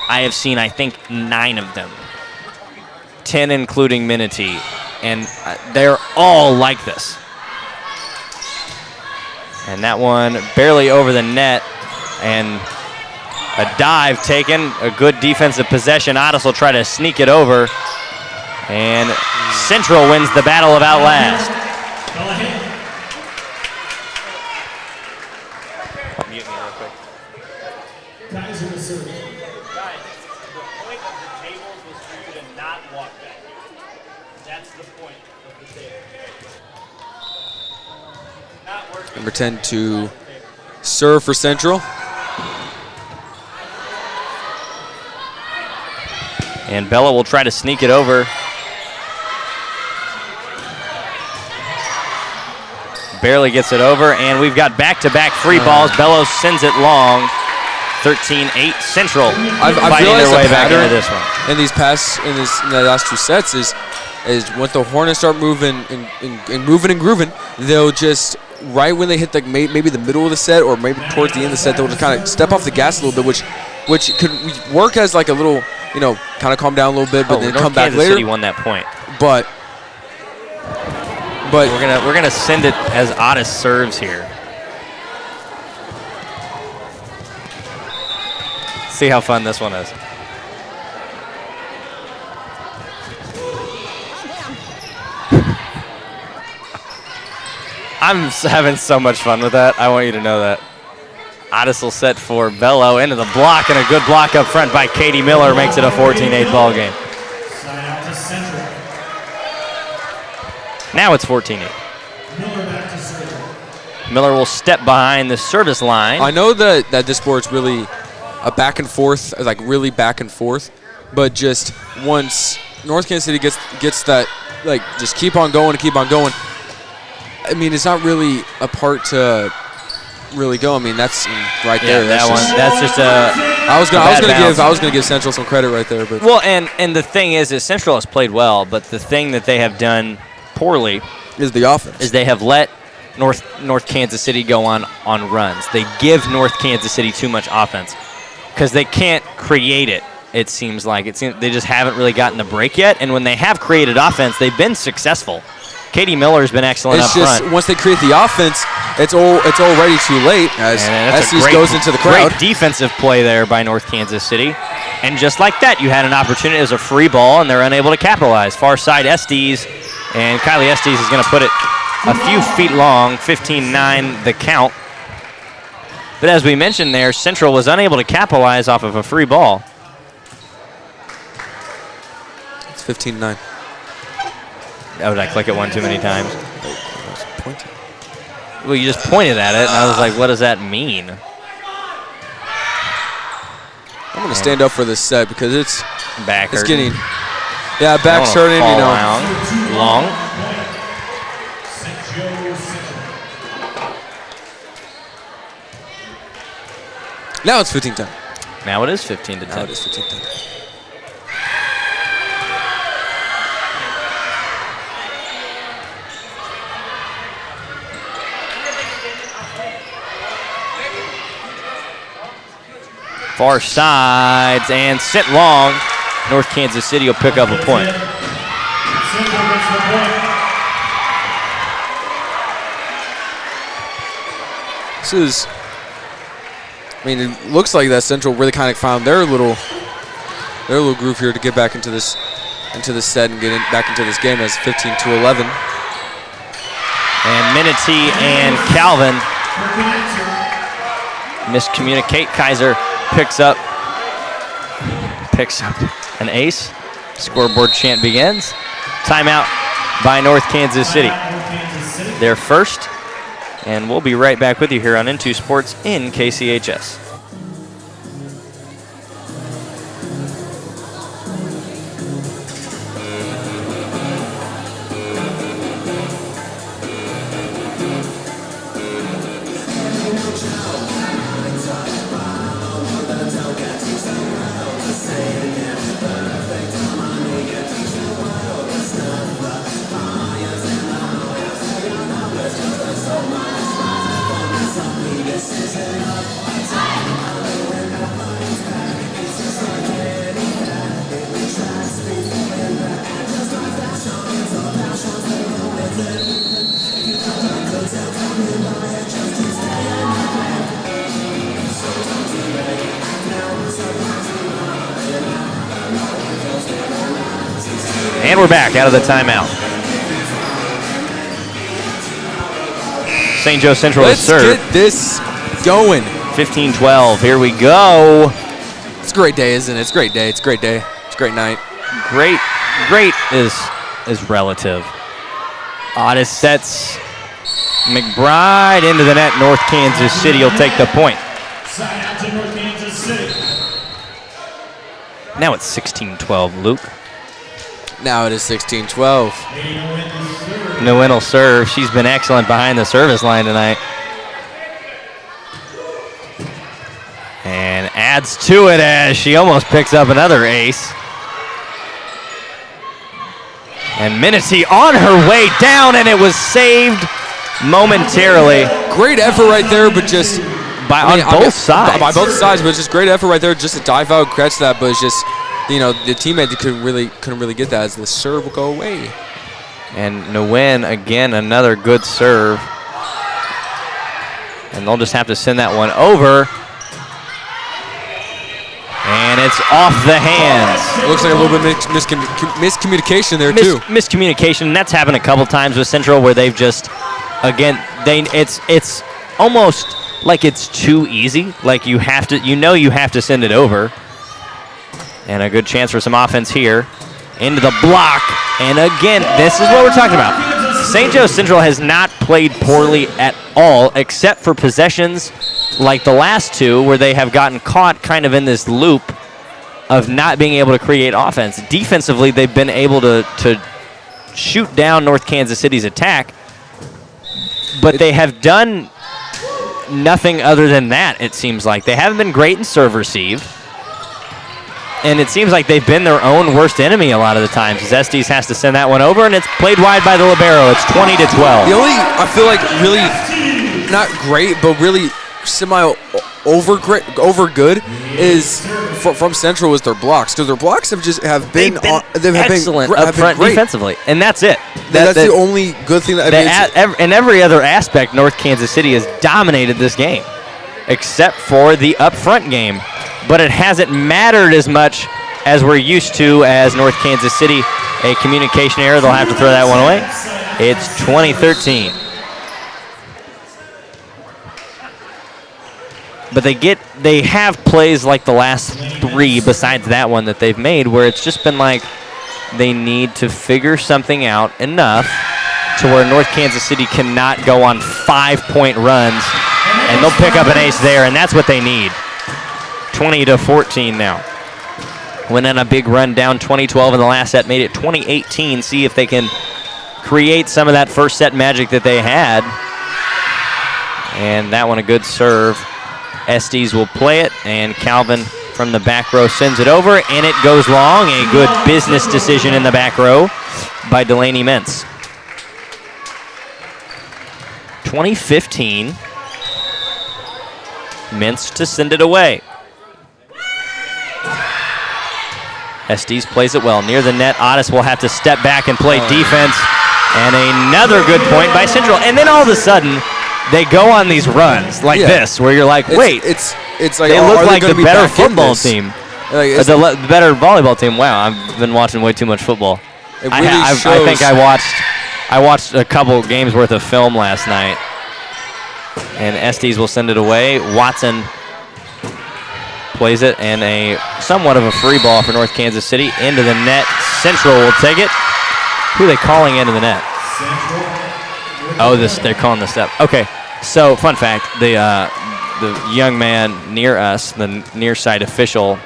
I have seen, I think, 9 of them. 10 including Minity, and they're all like this. And that one barely over the net, and a dive taken, a good defensive possession. Otis will try to sneak it over, and Central wins the battle of Outlast. Mute me real quick. Guys in the circle. Guys, the point of the tables was for you to not walk back. That's the point of the table. Number 10 to serve for Central. And Bella will try to sneak it over. Barely gets it over, and we've got back-to-back free balls. Bellows sends it long. 13-8 Central I've fighting realized their way a back into pattern this one. in the last 2 sets is when the Hornets start moving and grooving, they'll just right when they hit maybe the middle of the set or maybe towards the end of the set, they'll just kind of step off the gas a little bit, which could work as like a little, kind of calm down a little bit, but then come back Kansas later. City won that point. But we're gonna send it as Otis serves here. See how fun this one is. I'm having so much fun with that. I want you to know that. Otis will set for Bello into the block, and a good block up front by Katie Miller makes it a 14-8 ball game. Side out to Central. Now it's 14-8. Miller back to serve. Miller will step behind the service line. I know that this sport's really a back and forth, like really back and forth, but just once North Kansas City gets that, like just keep on going. I mean, it's not really a part to really go. I mean, that's right there. That's just a. I was gonna give Central some credit right there, but well, and the thing is Central has played well, but the thing that they have done poorly is the offense. Is they have let North Kansas City go on runs. They give North Kansas City too much offense because they can't create it. It seems like they just haven't really gotten the break yet. And when they have created offense, they've been successful. Katie Miller's been excellent up front. It's just once they create the offense, it's already too late as Estes goes into the crowd. Great defensive play there by North Kansas City. And just like that, you had an opportunity. It was a free ball, and they're unable to capitalize. Far side Estes, and Kylie Estes is going to put it a few feet long, 15-9 the count. But as we mentioned there, Central was unable to capitalize off of a free ball. It's 15-9. Oh, did I click it one too many times? Well, you just pointed at it, and I was like, what does that mean? I'm going to stand up for this set because it's getting Yeah, back turning, you know. Long. Now it's 15-10. Now it is 15-10. Now it is 15-10. Far sides and sent long. North Kansas City will pick up a point. This is, I mean, it looks like that Central really kind of found their little groove here to get back into this set and get back into this game as 15-11. And Minity and Calvin miscommunicate. Kaiser picks up an ace. Scoreboard chant begins. Timeout by North Kansas City. Their first, and we'll be right back with you here on Into Sports in KCHS. And we're back out of the timeout. St. Joe Central is served. Let's get this going. 15-12. Here we go. It's a great day, isn't it? It's a great day. It's a great day. It's a great night. Great is relative. Otis sets McBride into the net. North Kansas City will take the point. Side out to North Kansas City. Now it's 16-12, Luke. Now it is 16-12. Nguyen will serve. She's been excellent behind the service line tonight. And adds to it as she almost picks up another ace. And Minity on her way down, and it was saved momentarily. Great effort right there, but just on both sides. By both sides, but just great effort right there, just to dive out, catch that, but it's just, you know, the teammate couldn't really get that as the serve will go away. And Nguyen, again, another good serve. And they'll just have to send that one over. And it's off the hands. It looks like a little bit miscommunication there, too. Miscommunication, and that's happened a couple times with Central where they've just, again, it's almost like it's too easy. Like you have to send it over. And a good chance for some offense here. Into the block. And again, this is what we're talking about. St. Joe Central has not played poorly at all, except for possessions like the last two where they have gotten caught kind of in this loop of not being able to create offense. Defensively, they've been able to shoot down North Kansas City's attack, but they have done nothing other than that, it seems like. They haven't been great in serve-receive. And it seems like they've been their own worst enemy a lot of the times. Estes has to send that one over, and it's played wide by the libero. It's 20-12. The only, I feel like, really not great, but really over good is from Central is their blocks, because their blocks have been excellent up front defensively, and that's it. That's the only good thing in every other aspect, North Kansas City has dominated this game, except for the up front game. But it hasn't mattered as much as we're used to as North Kansas City. A communication error, they'll have to throw that one away. It's 20-13. But they have plays like the last three besides that one that they've made where it's just been like they need to figure something out enough to where North Kansas City cannot go on 5-point runs, and they'll pick up an ace there, and that's what they need. 20-14 now. went on a big run down 20-12 in the last set, made it 20-18. See if they can create some of that first set magic that they had. And that one a good serve. Estes will play it, and Calvin from the back row sends it over, and it goes long. A good business decision in the back row by Delaney Mintz. 20-15. Mintz to send it away. Estes plays it well. Near the net, Otis will have to step back and play defense. And another good point by Central. And then all of a sudden, they go on these runs like this, where you're like, wait, it's like they look like the better football team. Like, the better volleyball team. Wow, I've been watching way too much football. It really I think I watched a couple games worth of film last night. And Estes will send it away. Watson plays it, and a somewhat of a free ball for North Kansas City into the net. Central will take it. Who are they calling into the net? Oh, they're calling the step. Okay, so fun fact: the young man near us, the near side official,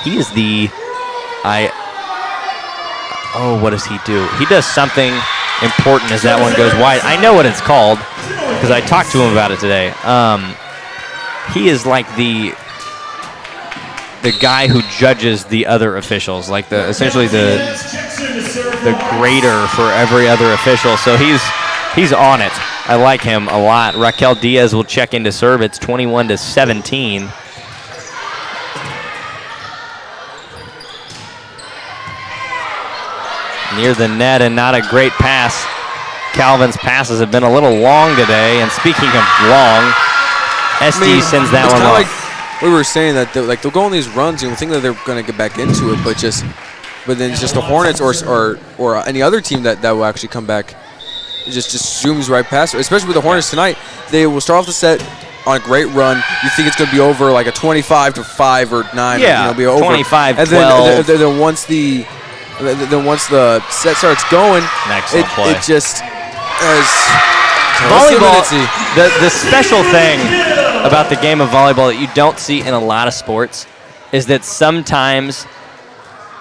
he is what does he do? He does something important as that one goes wide. I know what it's called because I talked to him about it today. He is like the guy who judges the other officials, like essentially the grader for every other official. So he's on it. I like him a lot. Raquel Diaz will check in to serve. It's 21-17. Near the net, and not a great pass. Calvin's passes have been a little long today. And speaking of long, SD sends that one long. Like we were saying that they'll go on these runs, and you think that they're going to get back into it, but then it's just the Hornets or any other team that will actually come back. It just zooms right past it. Especially with the Hornets tonight, they will start off the set on a great run. You think it's going to be over like a 25-5 or 9. Yeah, be over. 25-12. And then once the set starts going, it just volleyball. The special thing about the game of volleyball that you don't see in a lot of sports is that sometimes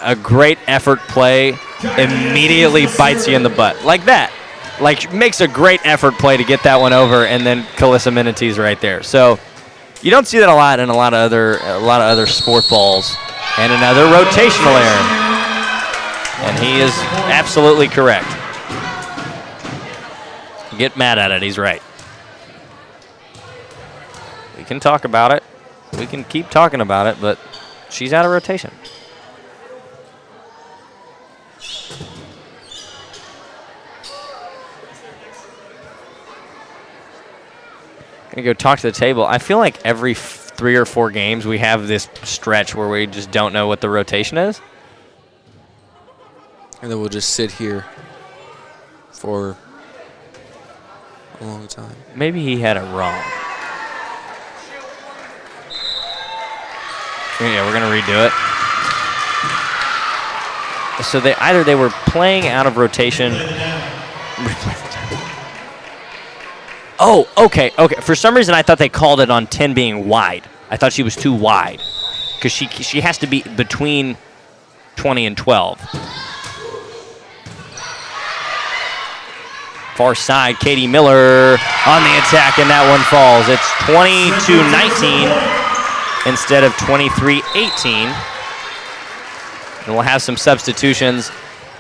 a great effort play immediately bites you in the butt. Like that. Like makes a great effort play to get that one over, and then Calissa Minity's right there. So you don't see that a lot in a lot of other sport balls. And another rotational error. And he is absolutely correct. Get mad at it, he's right. We can talk about it. We can keep talking about it, but she's out of rotation. Gonna go talk to the table. I feel like every 3 or 4 games we have this stretch where we just don't know what the rotation is. And then we'll just sit here for a long time. Maybe he had it wrong. Yeah, we're gonna redo it. So they were playing out of rotation. Oh, okay. For some reason, I thought they called it on 10 being wide. I thought she was too wide because she has to be between 20 and 12. Far side, Katie Miller on the attack, and that one falls. It's 22-19 instead of 23-18. And we'll have some substitutions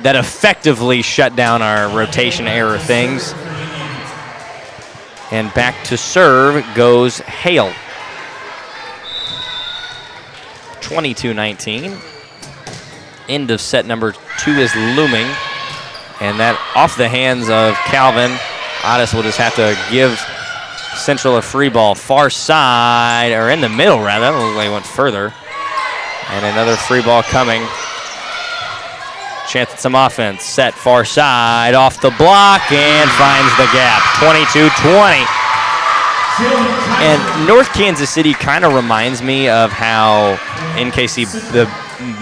that effectively shut down our rotation error things. And back to serve goes Hale. 22-19. End of set number 2 is looming. And that off the hands of Calvin. Otis will just have to give Central a free ball. Far side, or in the middle rather. That looked like it went further. And another free ball coming. Chance at some offense. Set far side, off the block, and finds the gap. 22-20. And North Kansas City kind of reminds me of how NKC, the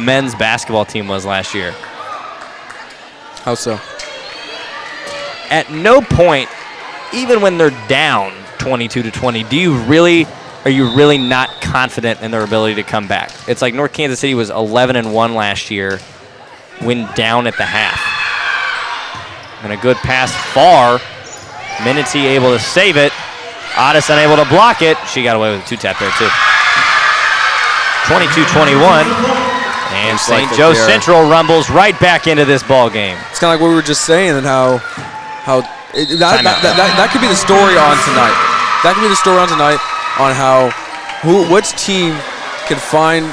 men's basketball team, was last year. How so? At no point, even when they're down 22-20, do you really are you really not confident in their ability to come back? It's like North Kansas City was 11-1 last year, went down at the half. And a good pass far. Minity able to save it. Otis unable to block it. She got away with a two-tap there, too. 22-21. And St. Joe Central rumbles right back into this ball game. It's kind of like what we were just saying, and how that could be the story on tonight. That could be the story on tonight on how which team can find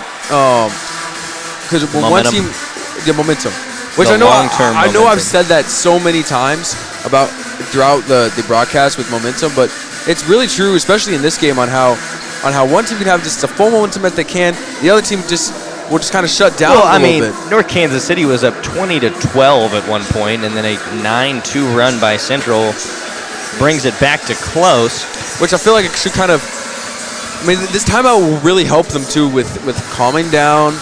because one team the momentum. Which I know I've said that so many times about throughout the broadcast with momentum, but it's really true, especially in this game, on how one team can have just a full momentum as they can, the other team will just kind of shut down a little bit. North Kansas City was up 20-12 at one point, and then a 9-2 run by Central brings it back to close. Which I feel like it should kind of, this timeout will really help them too with calming down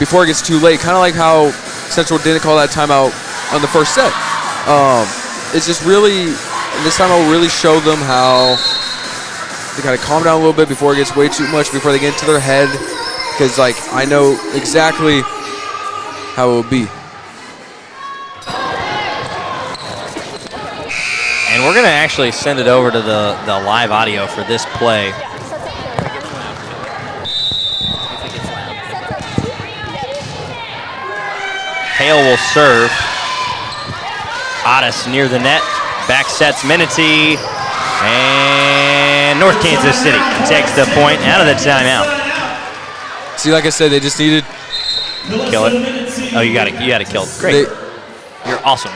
before it gets too late. Kind of like how Central didn't call that timeout on the first set. It's just really, this time will really show them how to kind of calm down a little bit before it gets way too much, before they get into their head. Because, I know exactly how it will be. And we're going to actually send it over to the live audio for this play. Hale will serve. Otis near the net. Back sets Minity. And North Kansas City takes the point out of the timeout. See, like I said, they just needed kill it. Oh, you got it killed. Great. You're awesome.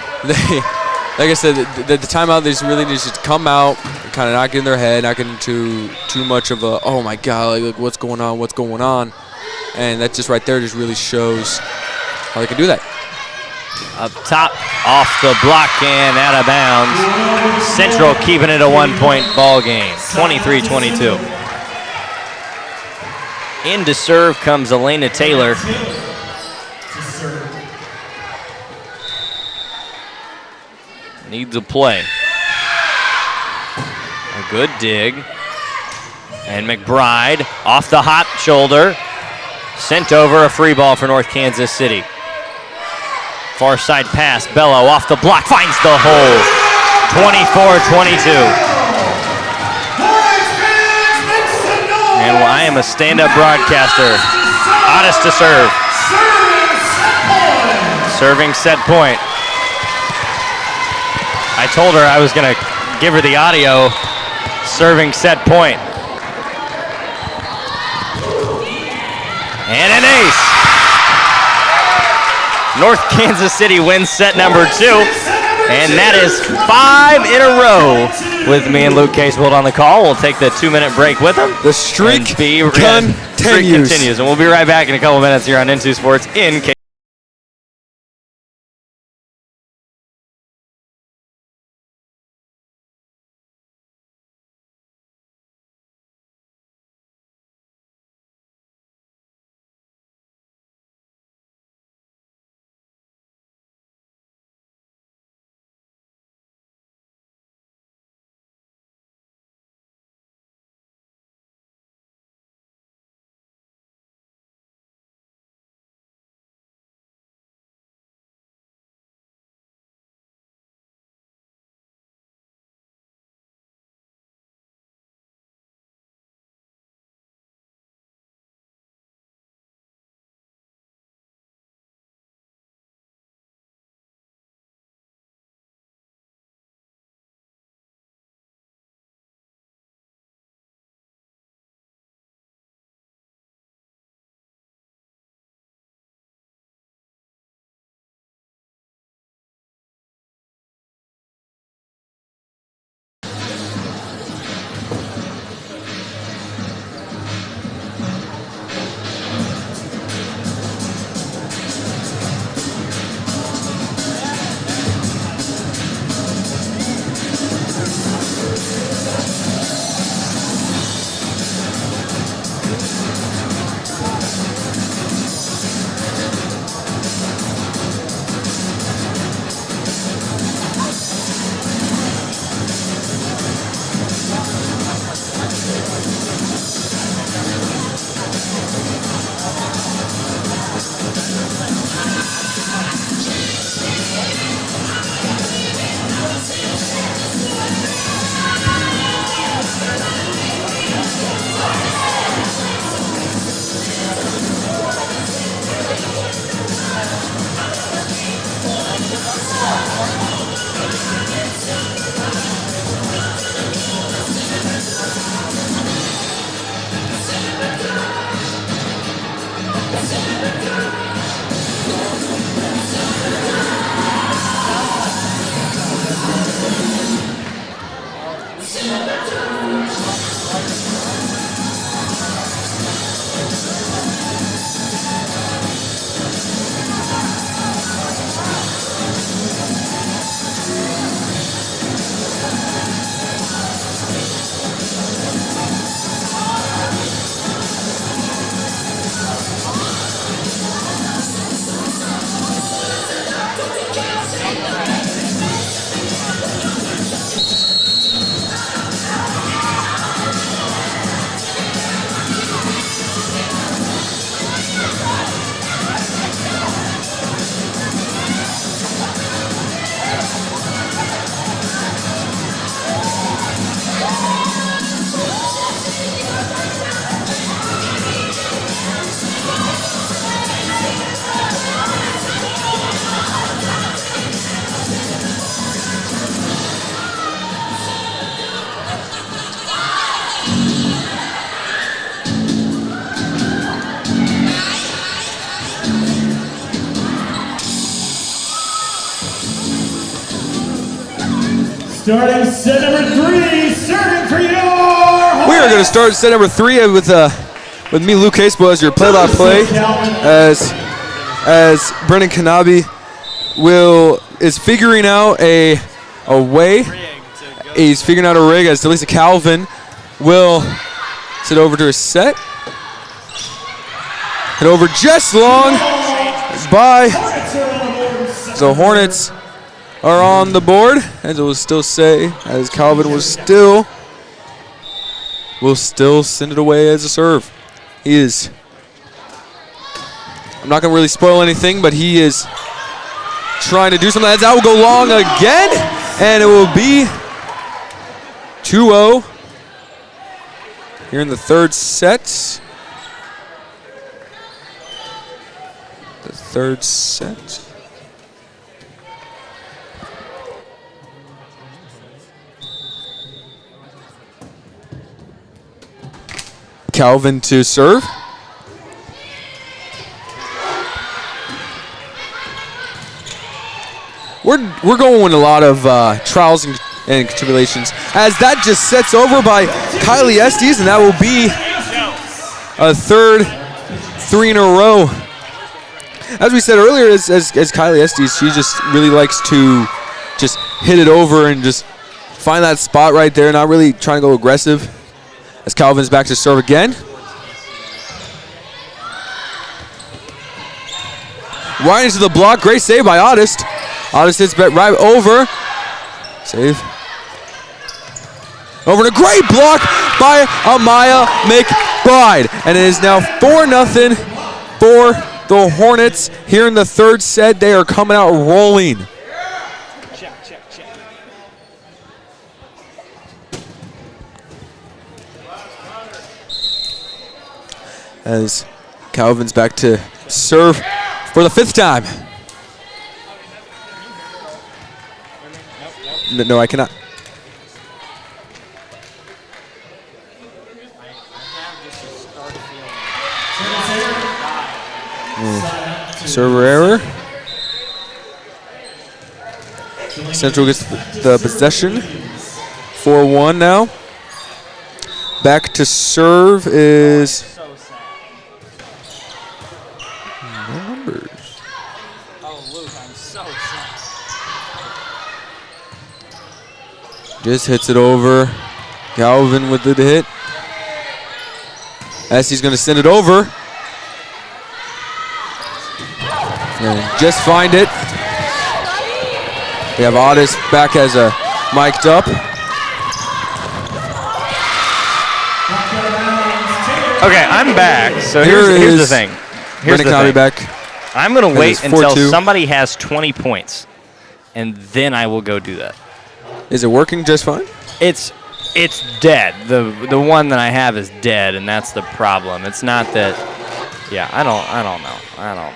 Like I said, the timeout, they just really need to come out, kind of not get in their head, not get into too much of a, oh my God, like what's going on, and that just right there just really shows how they can do that. Up top, off the block and out of bounds. Central keeping it a 1-point ball game, 23-22. In to serve comes Elena Taylor. Needs a play. A good dig. And McBride off the hot shoulder. Sent over, a free ball for North Kansas City. Far side pass, Bello off the block, finds the hole. 24-22. And I am a stand-up broadcaster. Otis to serve. Serving set point. I told her I was going to give her the audio. Serving set point. And an ace. North Kansas City wins set number 2. And that is 5 in a row with me and Luke Casebolt on the call. We'll take the 2-minute break with him. The streak continues. And we'll be right back in a couple minutes here on N2 Sports in Starting set number 3, serving for your We are going to start set number 3 with me, Luke Casebo, as your play-by-play, as Brendan Kanabe is figuring out a way. He's figuring out a rig as Delisa Calvin will sit over to his set. Hit over just long by the Hornets are on the board, as it will still say, as Calvin will still send it away as a serve. He is, I'm not going to really spoil anything, but he is trying to do something. That will go long again, and it will be 2-0 here in the third set. The third set. Calvin to serve. We're going with a lot of trials and tribulations, as that just sets over by Kylie Estes, and that will be a third 3 in a row. As we said earlier, as Kylie Estes, she just really likes to just hit it over and just find that spot right there, not really trying to go aggressive. As Calvin's back to serve again. Right into the block. Great save by Otis. Otis hits right over. Save. Over and a great block by Amaya McBride. And it is now 4-0 for the Hornets here in the third set. They are coming out rolling. As Calvin's back to serve for the 5th time. No, I cannot. Server error. Central gets the possession. 4-1 now. Back to serve is... Just hits it over. Calvin with the hit. Essie's going to send it over. And just find it. We have Otis back as a mic'd up. Okay, I'm back. So here's the thing. Here's the thing. Back. I'm going to wait until somebody has 20 points, and then I will go do that. Is it working just fine? It's dead. The one that I have is dead, and that's the problem. It's not that. Yeah, I don't know.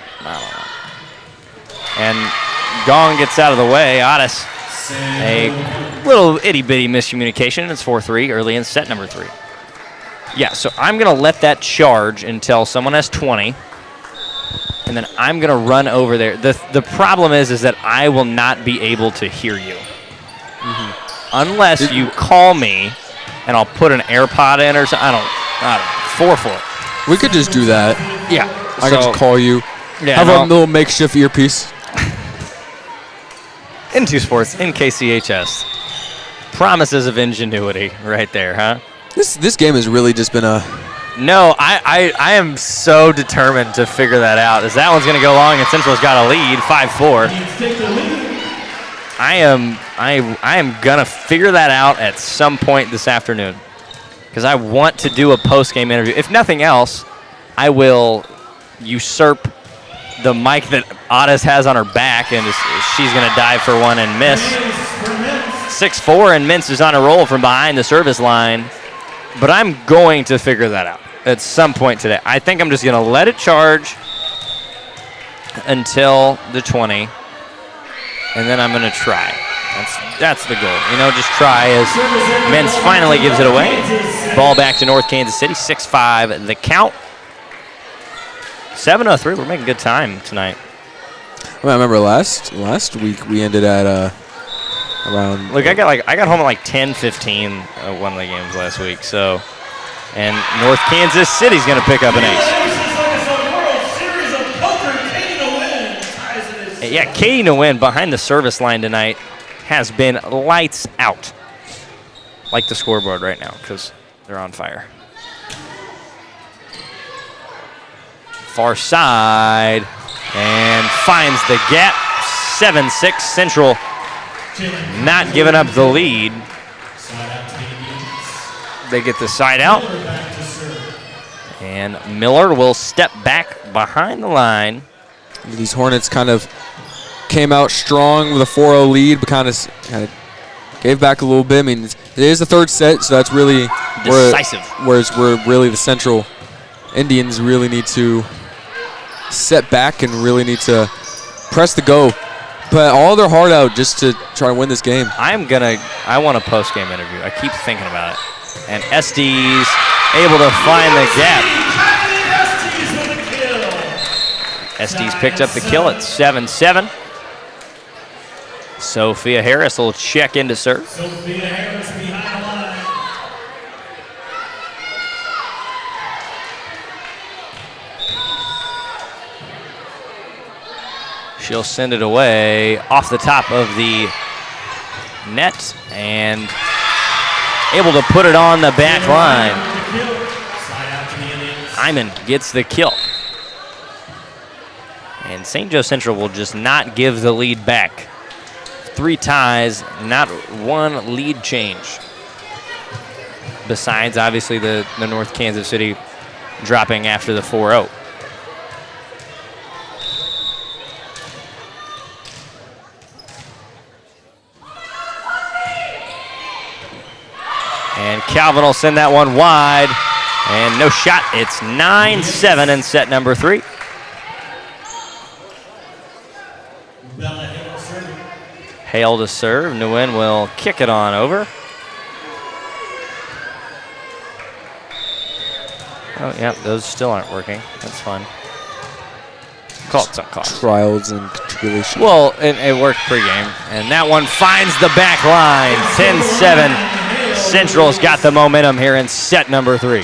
And Gong gets out of the way. Otis, a little itty bitty miscommunication. It's 4-3 early in set number 3. Yeah, so I'm gonna let that charge until someone has 20, and then I'm going to run over there. The problem is that I will not be able to hear you. Unless you call me, and I'll put an AirPod in or something. I don't know. 4-4. We could just do that. Yeah. I could just call you. Yeah, have a little makeshift earpiece. Into Sports in KCHS. Promises of ingenuity right there, huh? This game has really just been a... No, I am so determined to figure that out. As that one's going to go long, and Central's got a lead, 5-4. I am going to figure that out at some point this afternoon because I want to do a post-game interview. If nothing else, I will usurp the mic that Otis has on her back, and she's going to dive for one and miss. 6-4, and Mintz is on a roll from behind the service line. But I'm going to figure that out at some point today. I think I'm just going to let it charge until the 20, and then I'm going to try. That's the goal. You know, just try as Mintz finally gives it away. Ball back to North Kansas City, 6-5 the count. 7:03. We're making good time tonight. Well, I remember last week we ended at around. Look, I got home at like 10:15 one of the games last week. So, and North Kansas City's going to pick up an ace. Yeah, Katie Nguyen behind the service line tonight has been lights out. Like the scoreboard right now because they're on fire. Far side, and finds the gap. 7-6 Central, not giving up the lead. They get the side out, and Miller will step back behind the line. These Hornets kind of came out strong with a 4-0 lead, but kind of gave back a little bit. I mean, it is the third set, so that's really decisive. Whereas the Central Indians really need to set back and really need to press the go, put all their heart out just to try to win this game. I want a post-game interview. I keep thinking about it. And Estes able to find the gap. Estes picked up the kill at 7-7. Sophia Harris will check in to serve. Sophia Harris behind the line. She'll send it away off the top of the net and able to put it on the back line. Hyman gets the kill. And St. Joe Central will just not give the lead back. 3 ties, not one lead change. Besides, obviously, the North Kansas City dropping after the 4-0. And Calvin will send that one wide. And no shot. It's 9-7 in set number 3. Hale to serve. Nguyen will kick it on over. Oh, yeah, those still aren't working. That's fine. It's not called. Trials and tribulations. Well, it worked pregame. And that one finds the back line. 10-7. Central's got the momentum here in set number 3.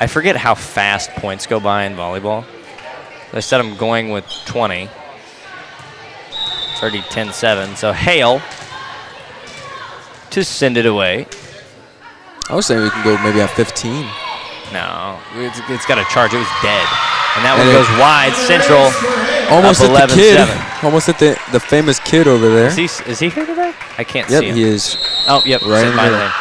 I forget how fast points go by in volleyball. I said I'm going with 20. It's already 10-7. So Hale to send it away. I was saying we can go maybe at 15. No, it's got to charge. It was dead. And that one goes wide. Central almost up at the kid. 11-7. Almost at the famous kid over there. Is he here today? I can't Yep, see him. he is. Oh, yep. Right in by there. lane.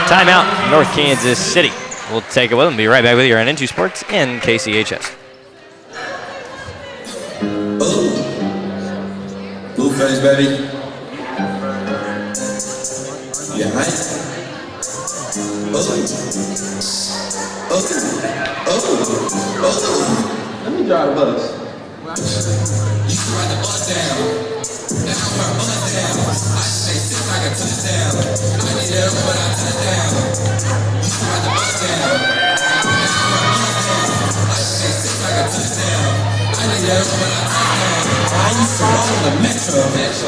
Timeout, North Kansas City. We'll take it with them. Be right back with you on Into Sports in KCHS. Blueface, baby. Yeah, right? Let me drive the bus. You can ride the bus down. Now I'm our bus down. I say 6 like a touchdown. I need help when I touch down. You can ride the bus down. Now I'm our I used to roll on the metro,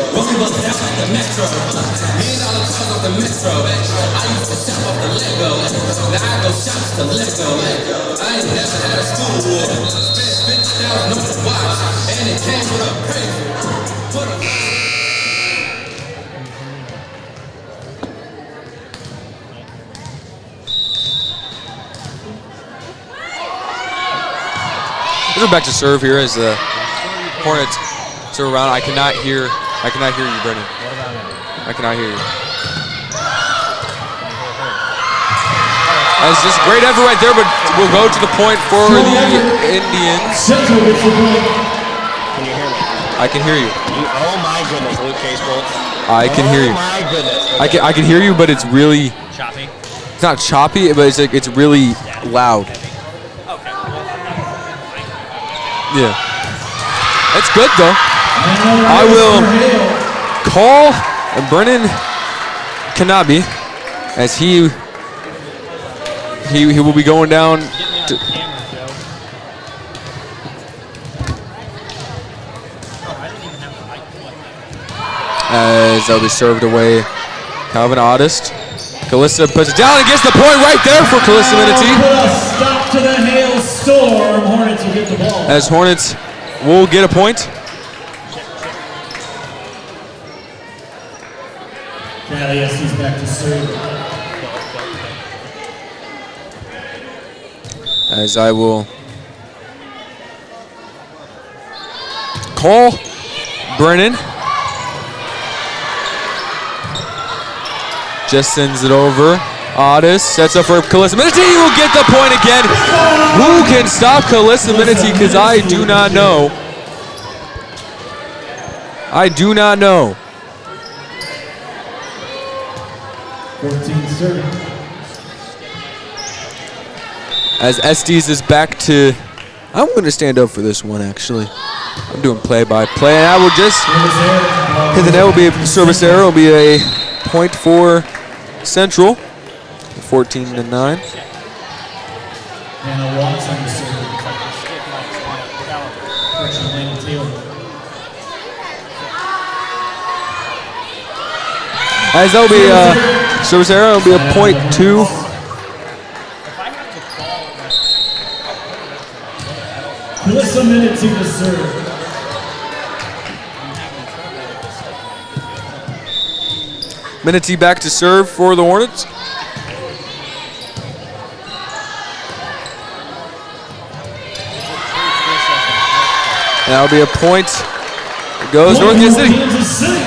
rolling bus down like the metro. $1,000,000 cars off the metro. I used to shop off the Lego. Now I go shops to Lego. I ain't never had a school war. Spent 50,000 on the watch, and it came with a pay. We're back to serve here as the Hornets serve around. I cannot hear you, Brendan. I cannot hear you. That's just great effort right there, but we'll go to the point for the Indians. Central gets the point. Can you hear me? I can hear you. Oh my goodness, Luke Casebolt. I can hear you. Oh my goodness. I can hear you, but it's really Choppy. It's not choppy, but it's really loud. Yeah. That's good though. I will call Brennan Kanabi as he will be going down to as they'll be served away. Calvin Oddist. Calista puts it down and gets the point right there for Calista Minity. Stop to the hailstorm. Hornets will get the ball. As Hornets will get a point. Callieste's back to serve. As I will call Brennan. Just sends it over. Otis sets up for Calista Minity. Will get the point again. Who can stop Calista Minity? Because I do not know. I do not know. 14 serving. As Estes is back to, I'm going to stand up for this one actually. I'm doing play-by-play, and I will just hit the net. Will be a service error. Will be a point for Central. 14-9. Hannah Watts on the serve. Correction, Landon Taylor. As that'll be service error. It'll be a point two. Calista Minity to serve. Minity back to serve for the Hornets. And that'll be a point. It goes North Kansas City.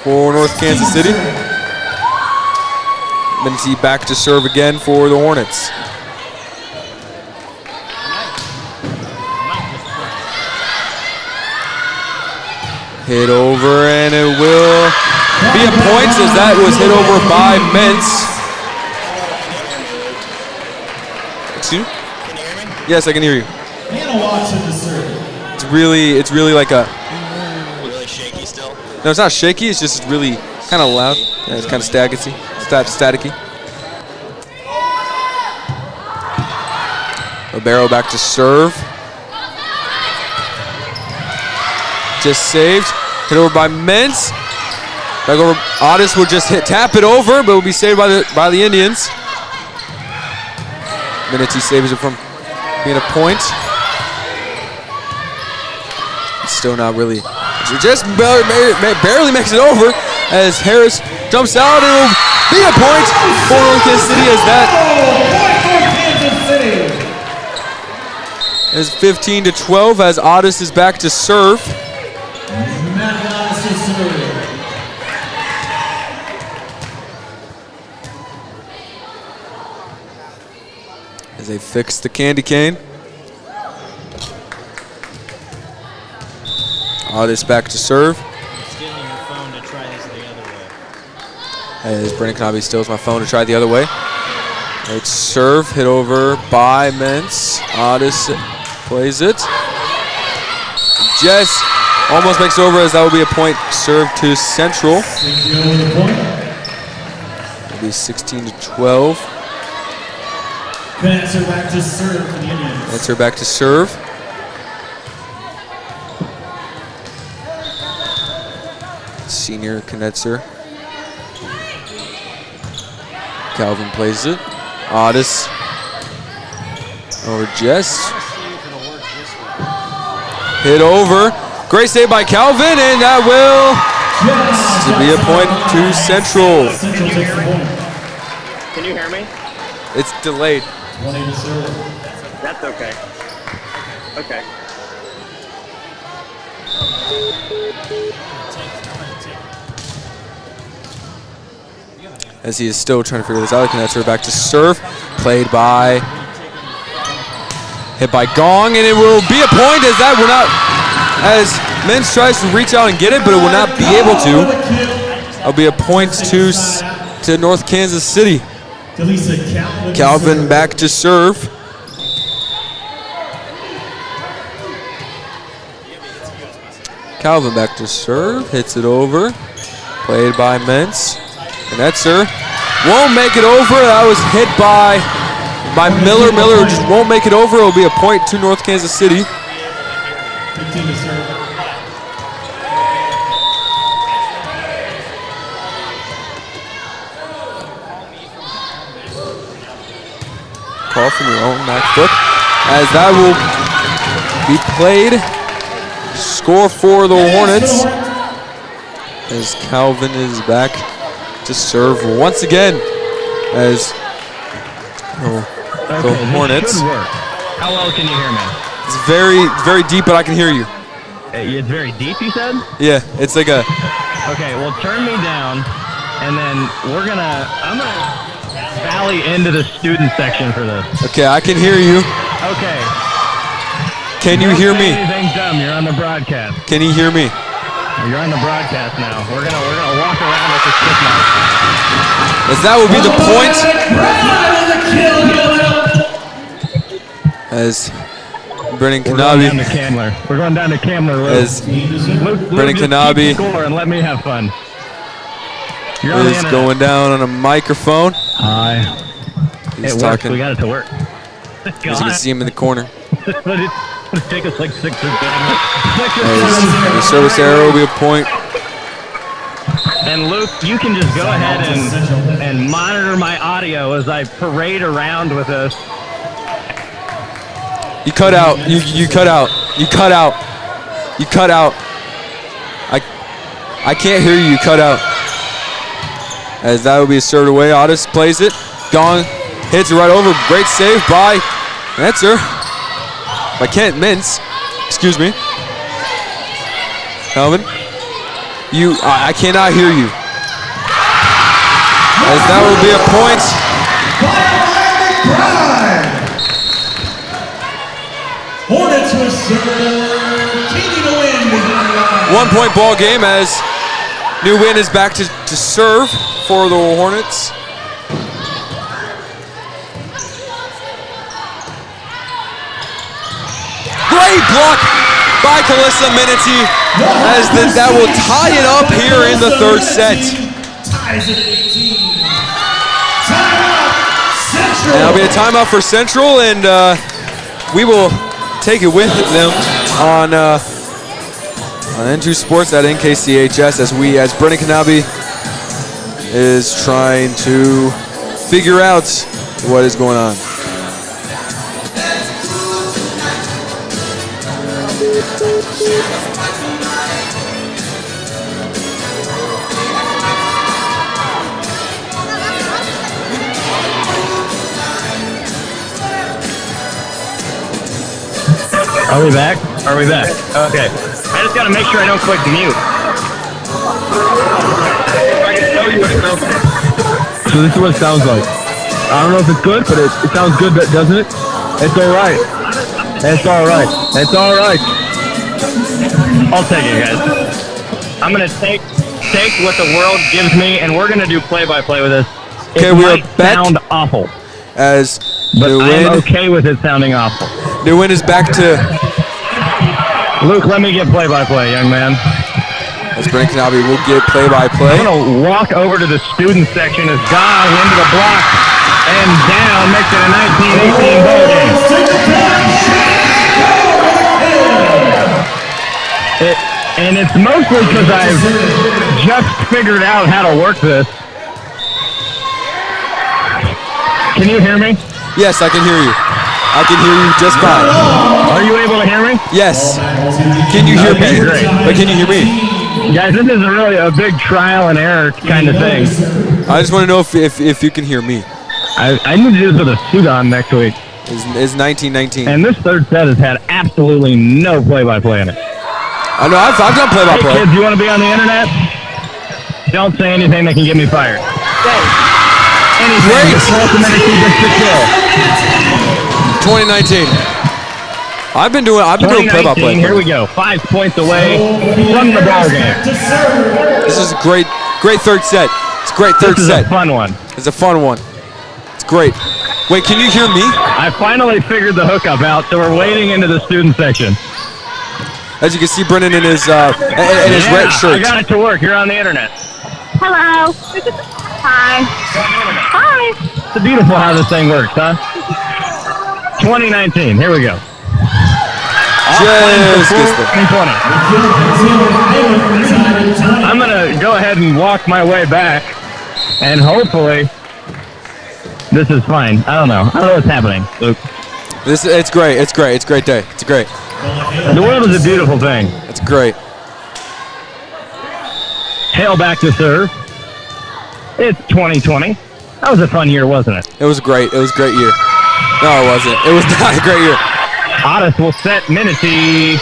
For North Kansas City. Minity back to serve again for the Hornets. Hit over, and it will be a point as that was hit over by Mintz. Excuse me? Yes, I can hear you. Hannah Watts in the serve. It's really like a. Really shaky still. No, it's not shaky. It's just really kind of loud. Yeah, it's kind of staticky. Ribeiro back to serve. Just saved. Hit over by Mintz. Back over. Otis will just tap it over, but will be saved by the Indians. Minity saves it from being a point. It's still not really. It just barely makes it over as Harris jumps out, and it will be a point for North Kansas City as that is 15-12 as Otis is back to serve. As they fix the candy cane. Otis back to serve. Stealing your phone to try this the other way. As Brennan Knabe steals my phone to try the other way. Right serve, hit over by Mintz. Otis plays it. Just almost makes it over as that will be a point served to Central. It'll be 16-12. Answer back to serve for the Indians. Answer back to serve. senior Knetzer. Calvin plays it. Otis over Jess. Hit over. Great save by Calvin, and that will be a point to Central. Can you hear me? It's delayed. That's okay. Okay. As he is still trying to figure this out, Knetzer back to serve. Played by, hit by Gong, and it will be a point as that will not, as Men's tries to reach out and get it, but it will not be able to. It'll be a point to North Kansas City. Calvin back to serve. Calvin back to serve, hits it over. Played by Mentz. Knetzer won't make it over. That was hit by Miller. Miller just won't make it over. It'll be a point to North Kansas City. Call from your own MacBook. As that will be played. Score for the Hornets. As Calvin is back to serve once again. As the Hornets. Should work. How well can you hear me? It's very, very deep, but I can hear you. It's very deep, you said? Yeah, it's like a. Okay, well, turn me down, and then I'm gonna valley into the student section for this. Okay, I can hear you. Okay. Can you hear me? Anything dumb? You're on the broadcast. Can you hear me? You're on the broadcast now. We're gonna walk around with the stick mark. As that will be the point. As Brennan Kanabi. We're going down to Camler. As Brennan Kanabi Score and let me have fun. is going down on a microphone. Hi. He's It works. talking. We got it to work. As you can see him in the corner. It'll take us like 6 or 7. As the service arrow will be a point. And Luke, you can just go ahead and monitor my audio as I parade around with us. You cut out. You cut out. You cut out. You cut out. I can't hear you. You cut out. As that will be served away. Otis plays it. Gong hits it right over. Great save by Knetzer. By Kent Mintz. Excuse me. Calvin. I cannot hear you. As that will be a point. 1 point ball game as New Win is back to serve for the Hornets. Great block by Calissa Minity as that will tie it up here in the third set. And that'll be a timeout for Central, and we will take it with them on N2 Sports at NKCHS as Brennan Kanabi is trying to figure out what is going on. Are we back? Are we back? Okay. I just got to make sure I don't click mute. So this is what it sounds like. I don't know if it's good, but it sounds good, doesn't it? It's all right. It's all right. It's all right. I'll take it, guys. I'm going to take what the world gives me, and we're going to do play-by-play with this. Okay, we are back. Sound awful. As But New I'm Win, okay with it sounding awful. New Win is back to. Luke, let me get play-by-play, young man. As Brennan Kanabi will get play-by-play. I'm going to walk over to the student section as Gong into the block and down, makes it a 19-18 ball game. And it's mostly because I've just figured out how to work this. Can you hear me? Yes, I can hear you. I can hear you just fine. Are you able to hear me? Yes. Can you hear me? Great. But can you hear me? Guys, this is really a big trial and error kind of thing. I just want to know if you can hear me. I need to do this with a suit on next week. It's 1919. And this third set has had absolutely no play-by-play in it. I know, I've done play-by-play. Hey, kids, you want to be on the internet? Don't say anything that can get me fired. Anything. Just let the minute keep it secure. 2019. I've been doing play-by-play. Here we go. 5 points away from the ball game. This is a great third set. It's a great third set. This is a fun one. It's a fun one. It's great. Wait, can you hear me? I finally figured the hookup out, so we're wading into the student section. As you can see, Brennan in his red shirt. I got it to work. You're on the internet. Hello. Hi. Hi. It's beautiful how this thing works, huh? 2019. Here we go. Just gets there. 2020. I'm going to go ahead and walk my way back, and hopefully this is fine. I don't know what's happening, Luke. It's great. It's great. It's a great day. It's great. The world is a beautiful thing. It's great. Hail back to serve. It's 2020. That was a fun year, wasn't it? It was great. It was a great year. No, it wasn't. It was not a great year. Otis will set Minity.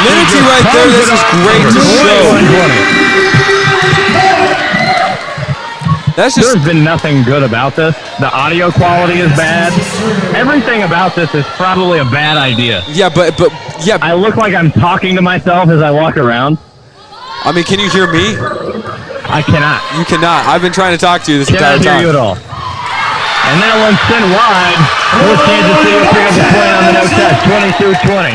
Minity right there. This is great to show. There's been nothing good about this. The audio quality is bad. Everything about this is probably a bad idea. Yeah, but I look like I'm talking to myself as I walk around. I mean, can you hear me? I cannot. You cannot. I've been trying to talk to you this entire time. Cannot hear you at all. And that one's sent wide. North Kansas City will pick up the point on the no touch, 22-20.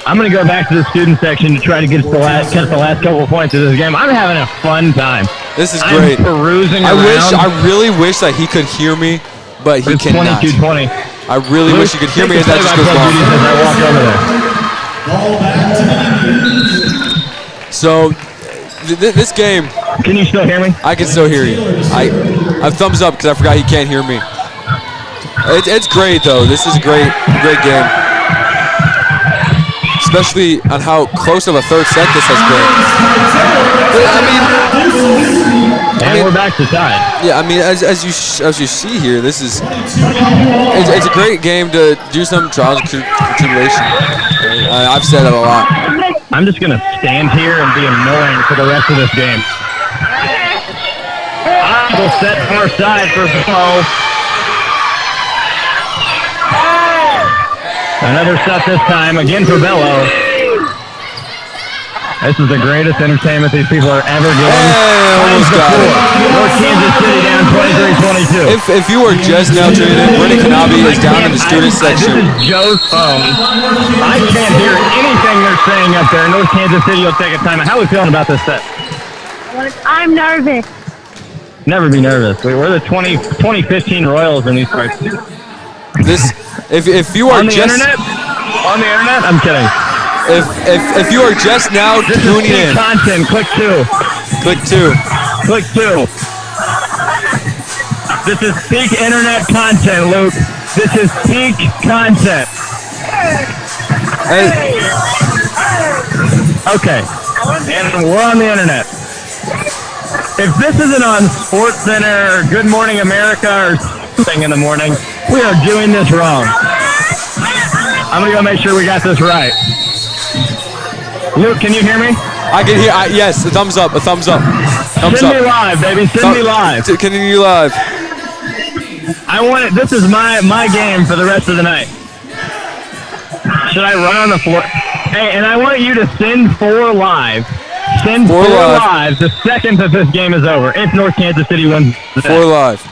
I'm going to go back to the student section to try to get the last couple of points of this game. I'm having a fun time. This is great. I'm perusing around. I really wish that he could hear me, but he cannot. 22-20. I really wish he could hear me, and that just goes wrong. I walk over there. So, this game. Can you still hear me? I can still hear you. I thumbs up because I forgot he can't hear me. It's great though. This is a great game. Especially on how close of a third set this has been. I mean, we're back to tie. Yeah, I mean, as you see here, this is it's a great game to do some trials and tribulation. I've said it a lot. I'm just gonna stand here and be annoying for the rest of this game. I will set far side for Bo. Another set this time, again for Bello. This is the greatest entertainment these people are ever getting. Almost got it. North Kansas City down 23-22. If you were just now tuning in, Brennan Kanabe is down in the student section. This is Joe's phone. I can't hear anything they're saying up there. North Kansas City will take a timeout. How are we feeling about this set? I'm nervous. Never be nervous. We're the 2015 Royals in these parts. If you are on the internet, I'm kidding. If you are just now tuning in, content, click 2. Click 2. Click 2. This is peak internet content, Luke. This is peak content. Okay, and we're on the internet. If this isn't on SportsCenter or Good Morning America or something in the morning, we are doing this wrong. I'm going to go make sure we got this right. Luke, can you hear me? I can hear. Yes, a thumbs up. A thumbs up. Thumbs Send up. me live, baby. Send me live. Can you live? I want it. This is my game for the rest of the night. Should I run on the floor? Hey, and I want you to send 4 live. Send 4 live the second that this game is over. If North Kansas City wins the 4 live.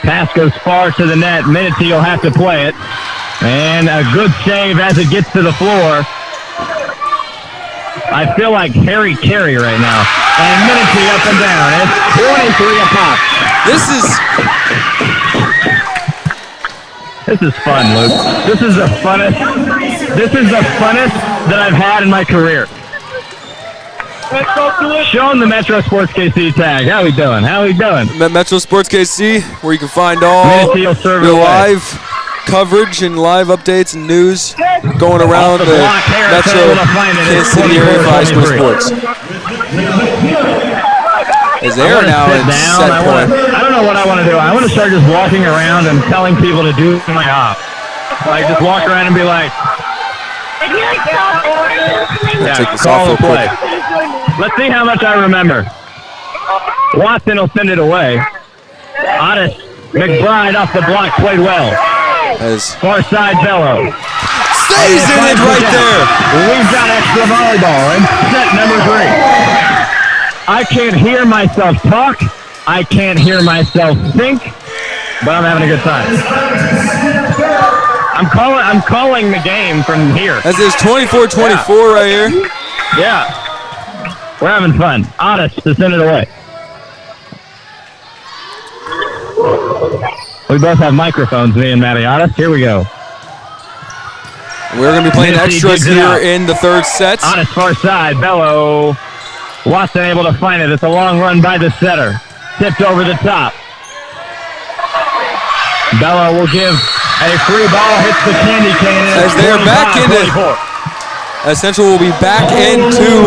Pass goes far to the net. Minity will have to play it. And a good save as it gets to the floor. I feel like Harry Carey right now. And Minity up and down. It's 23 a pop. This is fun, Luke. This is the funnest that I've had in my career. Show them the Metro Sports KC tag. How we doing? How we doing? Metro Sports KC, where you can find all your live coverage and live updates and news going around the Metro Kansas City area for high school sports. Is there now in set point? I don't know what I want to do. I want to start just walking around and telling people to do my job. Like, just walk around and be like, yeah, call the play. Let's see how much I remember. Watson will send it away. Otis McBride off the block played well. Far side Bello. Stays in it right there. We've got extra volleyball in set number 3. I can't hear myself talk. I can't hear myself think, but I'm having a good time. I'm calling the game from here. As is 24-24 right here. Yeah. We're having fun. Otis to send it away. We both have microphones, me and Matty Otis. Here we go. We're going to be playing extras here in the third set. Otis far side. Bello. Watson able to find it. It's a long run by the setter. Tipped over the top. Bello will give a free ball. Hits the candy cane. As they are back into as Central will be back into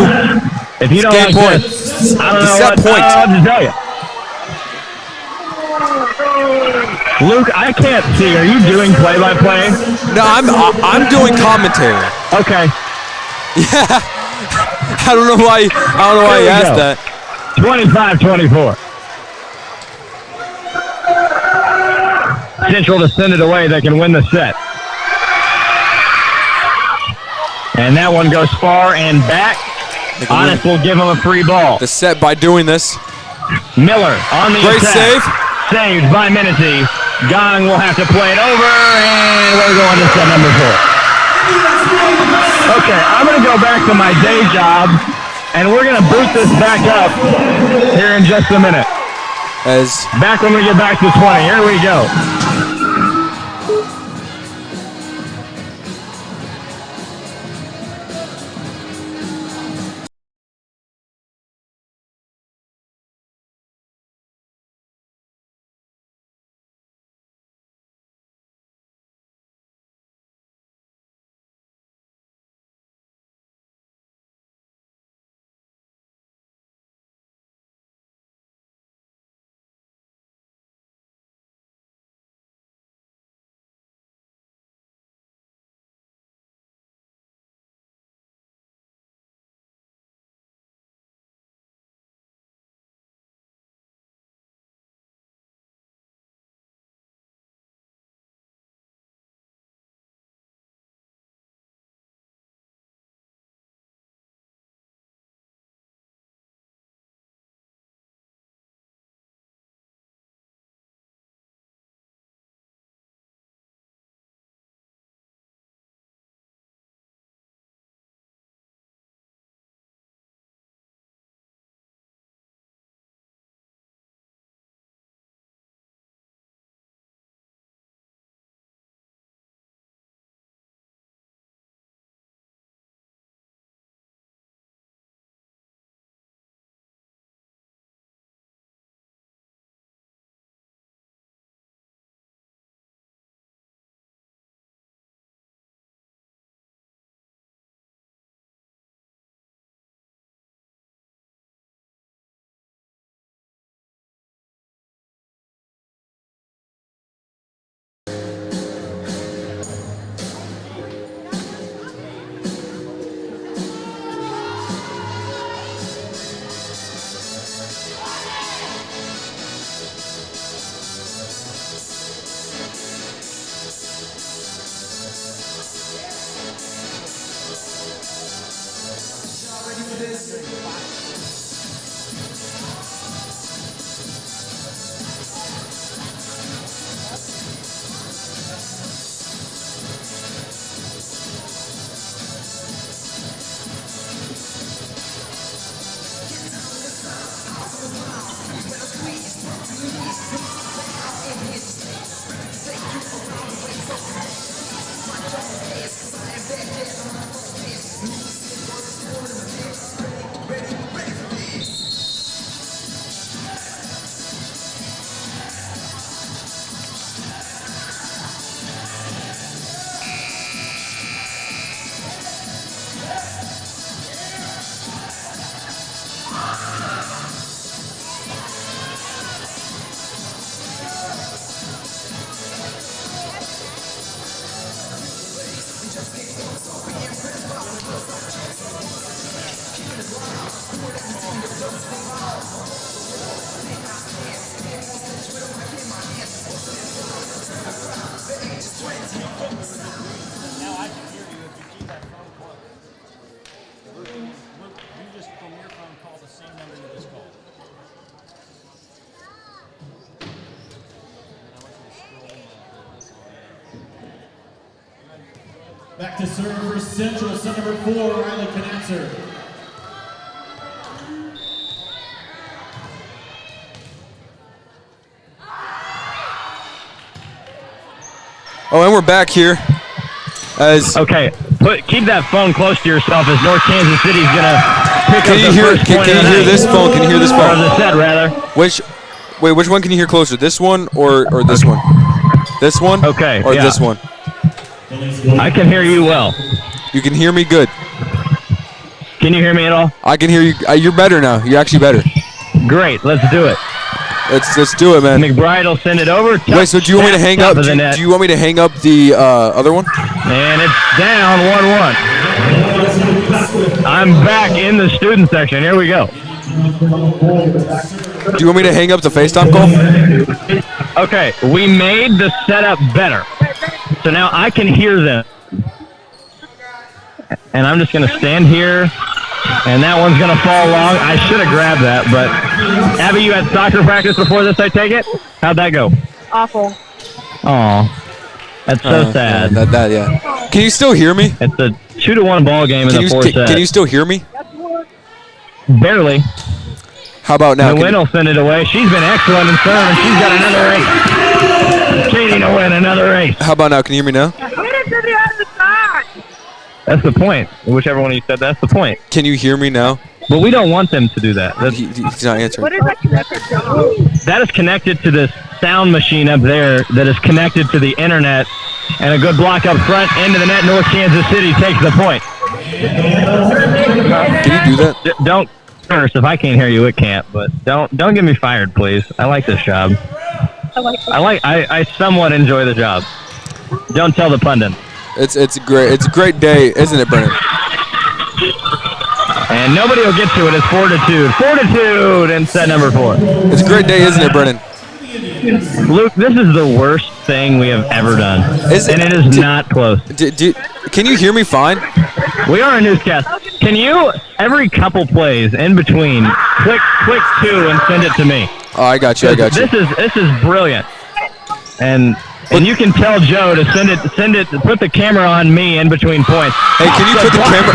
if you don't game like point. This, I don't know set what point. to tell you. Luke, I can't see. Are you doing play-by-play? No, I'm doing commentary. Okay. Yeah. I don't know why you asked that. 25-24. Central to send it away. They can win the set. And that one goes far and back. Otis will give him a free ball. The set by doing this. Miller on the great attack. save. Saved by Menacee. Gong will have to play it over, and we're going to set number 4. Okay, I'm going to go back to my day job, and we're going to boot this back up here in just a minute. Back when we get back to 20. Here we go. Back to serve for Central, set number 4, Riley Knatzer. Oh, and we're back here. Okay, keep that phone close to yourself as North Kansas City's gonna pick Can up you the hear? first point Can of you the hear night. this phone? Can you hear this Or phone? the set, rather. Which one can you hear closer? This one or this one? This one? Okay, Or yeah. this one? I can hear you well. You can hear me good. Can you hear me at all? I can hear you. You're better now. You're actually better. Great, let's do it. Let's do it, man. McBride will send it over. Wait, so do you want me to hang up? Do you want me to hang up the other one? And it's down 1-1. I'm back in the student section. Here we go. Do you want me to hang up the FaceTime call? Okay, we made the setup better. So now I can hear them. And I'm just going to stand here, and that one's going to fall long. I should have grabbed that, but Abby, you had soccer practice before this, I take it? How'd that go? Awful. Aw, that's so sad. Yeah. Can you still hear me? It's a 2-1 ball game in the fourth set. Can you still hear me? Barely. How about now? Nguyen will send it away. She's been excellent in serve, and she's got another ace. Katie to win another ace. How about now? Can you hear me now? That's the point. Whichever one of you said, that's the point. Can you hear me now? But we don't want them to do that. He's not answering. What is that connected to? That is connected to this sound machine up there that is connected to the internet. And a good block up front into the net. North Kansas City takes the point. Can you do that? Don't curse. If I can't hear you, it can't. But don't get me fired, please. I like this job. I somewhat enjoy the job. Don't tell the pundit. It's a great day, isn't it, Brennan? And nobody will get to it. It's fortitude in set number 4. It's a great day, isn't it, Brennan? Luke, this is the worst thing we have ever done, and it is not close. Can you hear me fine? We are a newscast. Can you, every couple plays in between, click 2 and send it to me? Oh, I got you. This is brilliant, and you can tell Joe to send it, put the camera on me in between points. Hey, can you put the camera?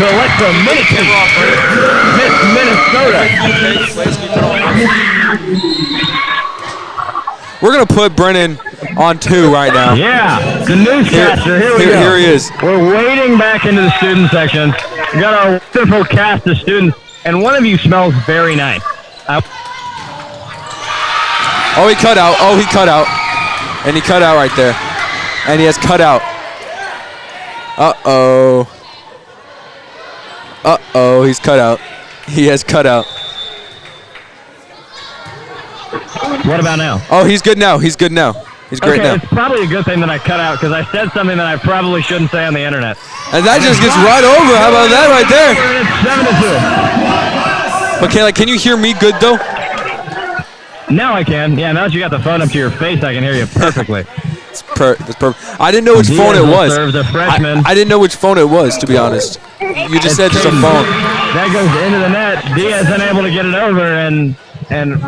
Minnesota. We're gonna put Brennan on 2 right now. Yeah, the newscaster. Here we go. Here he is. We're wading back into the student section. We got our wonderful cast of students, and one of you smells very nice. Oh, he cut out. And he cut out right there. And he has cut out. Uh-oh. He's cut out. He has cut out. What about now? Oh, he's good now. He's great now. It's probably a good thing that I cut out because I said something that I probably shouldn't say on the internet. And that just gets right over. How about that right there? It's 7-2. Okay, can you hear me good though? Now I can. Yeah, now that you got the phone up to your face, I can hear you perfectly. It's perfect. I didn't know which phone it was. I didn't know which phone it was, to be honest. You just said just a phone. That goes into the net. Diaz unable to get it over, and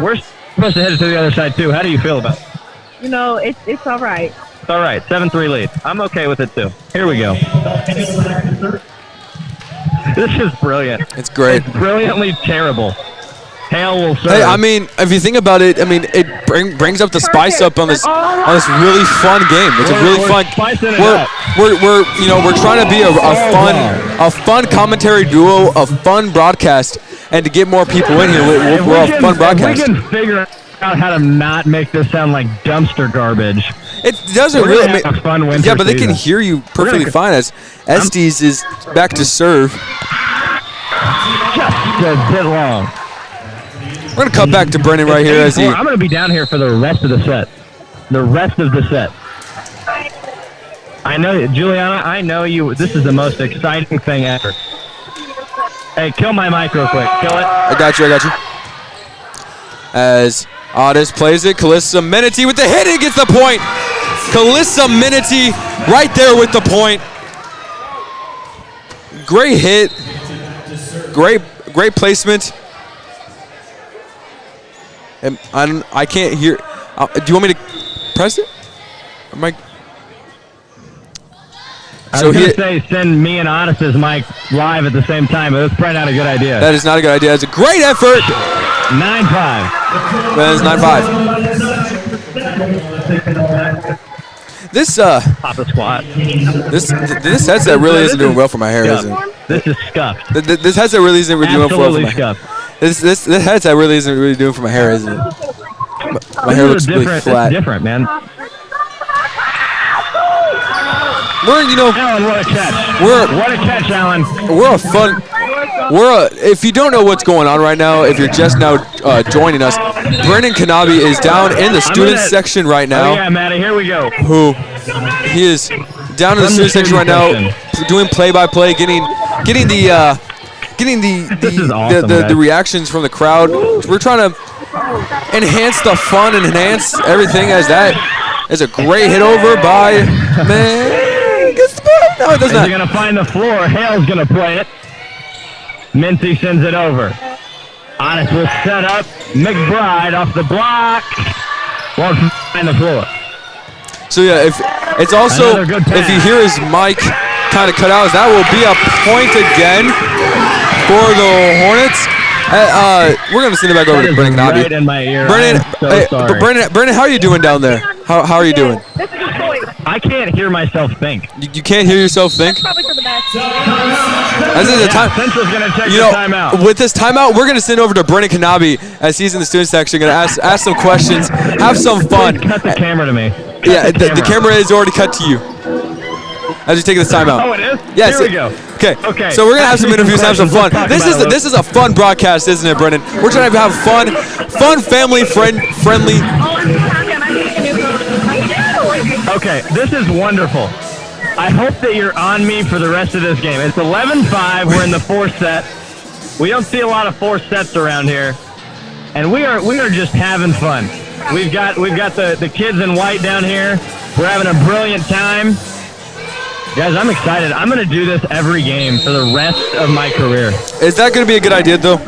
we're supposed to hit it to the other side too. How do you feel about it? You know, it's all right. It's all right. 7-3 lead. I'm okay with it too. Here we go. This is brilliant. It's great. It's brilliantly terrible. Hale will serve. Hey, I mean, if you think about it, it brings up the spice up on this really fun game. It's a really fun. We're trying to be a fun commentary duo, a fun broadcast, and to get more people in here, we're a fun broadcast. If we can figure out how to not make this sound like dumpster garbage. It doesn't really make fun winter. Yeah, but they can hear you perfectly fine as Estes is back to serve. Just a bit long. We're going to cut back to Brennan right here as he... I'm going to be down here for the rest of the set. I know, Juliana, I know you. This is the most exciting thing ever. Hey, kill my mic real quick. Kill it. I got you. As Otis plays it, Calissa Menity with the hit and gets the point. Calissa Menity right there with the point. Great hit. Great placement. And I can't hear. Do you want me to press it? I was going to say send me and Odyssey's mic live at the same time, but that's probably not a good idea. That is not a good idea. It's a great effort. 9-5. That is 9-5. This Pop a squat. This headset really isn't doing well for my hair, is it? This is scuffed. This headset really isn't really doing well for my hair. Scuffed. This headset really isn't really doing for my hair, isn't it? My hair looks really flat. It's different, man. Alan, what a catch! What a catch, Alan! If you don't know what's going on right now, if you're just now joining us, Brendan Kanabe is down in the students section right now. Oh yeah, Matty, here we go. He is down in the students section right now, doing play-by-play, getting the reactions from the crowd. We're trying to enhance the fun and enhance everything as that is a great hit over by man. No, it does not. They're going to find the floor. Hale's going to play it. Mincy sends it over. Honest will set up. McBride off the block. Won't find the floor. So yeah, if it's also if you hear his mic kind of cut out, that will be a point again for the Hornets. We're gonna send it back over to Brendan Kanabe. Right in my ear. Brendan, how are you doing down there? How are you doing? I can't hear myself think. You can't hear yourself think? Probably for the best. As in the time, Central's gonna check the timeout. with this timeout, we're gonna send over to Brendan Kanabe as he's in the student section. Gonna ask some questions, have some fun. Cut the camera to me. The camera is already cut to you. As you take this timeout. Oh, it is? Yes. Here we go. Okay. So we're gonna have some interviews, have some fun. This is a fun broadcast, isn't it, Brendan? We're trying to have fun, family friendly. Okay, this is wonderful. I hope that you're on me for the rest of this game. It's 11-5. We're in the fourth set. We don't see a lot of fourth sets around here, and we are just having fun. We've got the kids in white down here. We're having a brilliant time. Guys, I'm excited. I'm going to do this every game for the rest of my career. Is that going to be a good idea, though?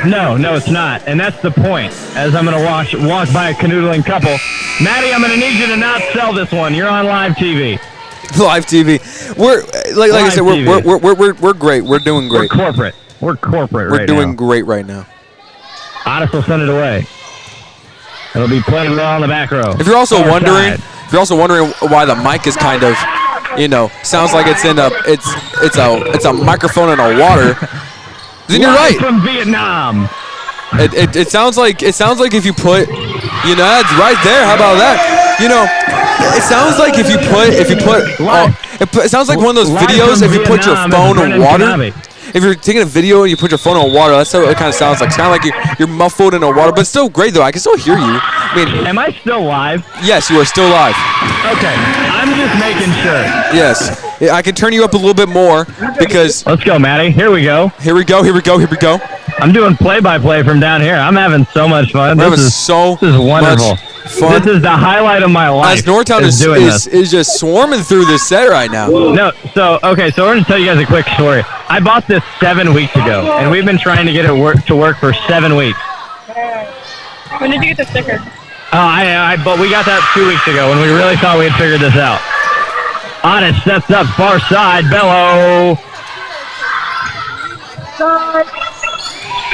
No, it's not. And that's the point, as I'm going to walk by a canoodling couple. Maddie, I'm going to need you to not sell this one. You're on live TV. Live TV. We're like I said, we're great. We're doing great. We're corporate. We're doing great right now. Otis will send it away. It'll be played well on the back row. If you're also wondering why the mic is kind of, sounds like it's a microphone in a water, then you're right. From Vietnam. It sounds like if you put, that's right there. How about that? It sounds like if you put, it sounds like one of those videos if you put your phone in water. If you're taking a video and you put your phone in water, that's how it kind of sounds like. It's kind of like you're muffled in a water, but it's still great though. I can still hear you. I mean, am I still live? Yes, you are still live. Okay, I'm just making sure. Yes, I can turn you up a little bit more because. Let's go, Maddie. Here we go. Here we go. I'm doing play-by-play from down here. I'm having so much fun. This is wonderful. Fun. This is the highlight of my life. As Northtown is just swarming through this set right now. No, so we're going to tell you guys a quick story. I bought this 7 weeks ago, and we've been trying to get it to work for 7 weeks. When did you get the sticker? But we got that 2 weeks ago when we really thought we had figured this out. Otis sets up far side, Bello.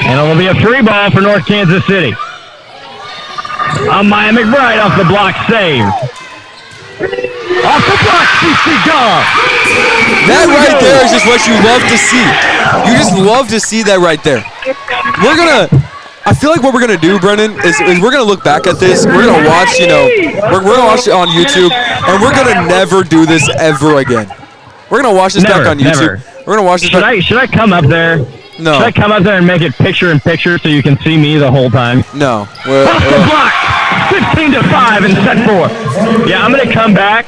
And it'll be a free ball for North Kansas City. Maya McBride off the block, save. Off the block, CC Gar. That right there is just what you love to see. You just love to see that right there. I feel like what we're gonna do, Brendan, is we're gonna look back at this. We're gonna watch, we're gonna watch it on YouTube, and we're gonna never do this ever again. We're gonna watch this back on YouTube. We're gonna watch this back. Should I come up there? No. Should I come up there and make it picture-in-picture so you can see me the whole time? No. Off the block! 15-5 in set 4. Yeah, I'm going to come back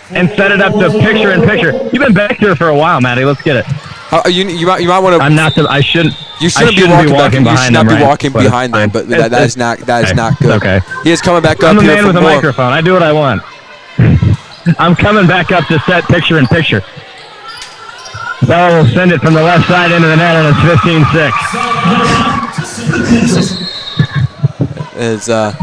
and set it up to picture-in-picture. You've been back here for a while, Maddie. Let's get it. You might want to. I'm not. I shouldn't. You shouldn't be walking behind them. You should not be walking behind them. But that is not good. Okay. He is coming back up I'm a here man for with a more. microphone. I do what I want. I'm coming back up to set picture-in-picture. Bell will send it from the left side into the net, and it's 15-6.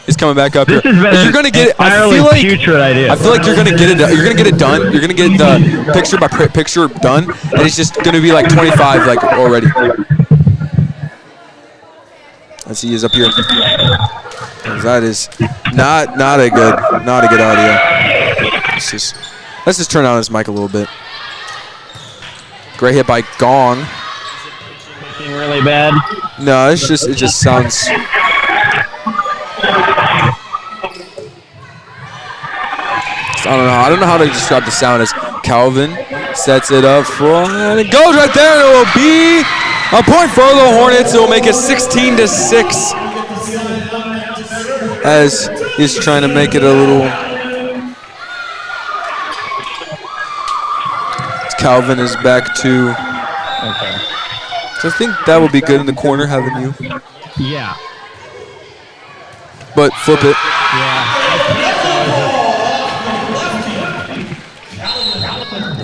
He's coming back up here. This has been You're gonna get it. I putrid idea. feel like you're gonna get it. You're gonna get it done. You're gonna get the picture by picture done, and it's just gonna be like 25 like already. As he is up here. That is not a good audio. Let's just turn on his mic a little bit. Great hit by Gong. Really bad. No, it just sounds. I don't know how to describe the sound as Calvin sets it up front and it goes right there, and it will be a point for the Hornets. It will make it 16-6 as he's trying to make it a little. Calvin is back to. Okay. So I think that would be good in the corner having you. Yeah. But flip it. Yeah.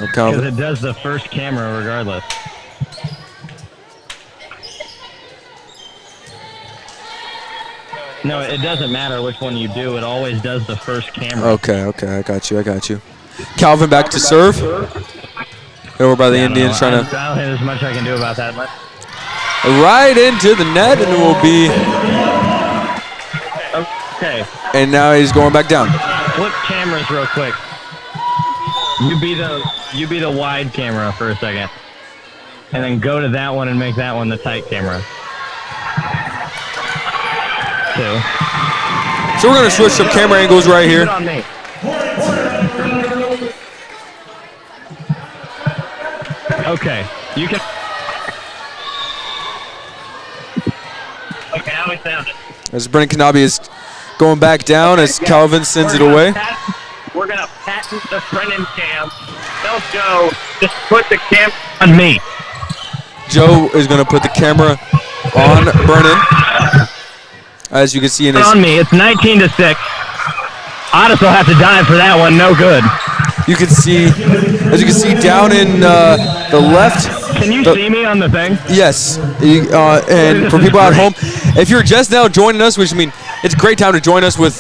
Because it does the first camera regardless. No, it doesn't matter which one you do. It always does the first camera. Okay, I got you. Calvin back to serve. Over by the Indians trying to. I don't think there's much I can do about that. Right into the net, and it will be. Okay. And now he's going back down. Flip cameras real quick. You be the wide camera for a second, and then go to that one and make that one the tight camera. 2. So we're gonna switch some camera angles right here. On me. Okay, you can. Okay, how we found it. As Brennan Kanabe is going back down as Calvin sends it away. We're gonna patent the Brennan cam. Don't go. Just put the camera on me. Joe is gonna put the camera on Brennan. As you can see in his. On me. It's 19-6. Otis will have to dive for that one. No good. You can see, as you can see down in the left. Can you see me on the thing? Yes. And for people at home, if you're just now joining us, which I mean, it's a great time to join us with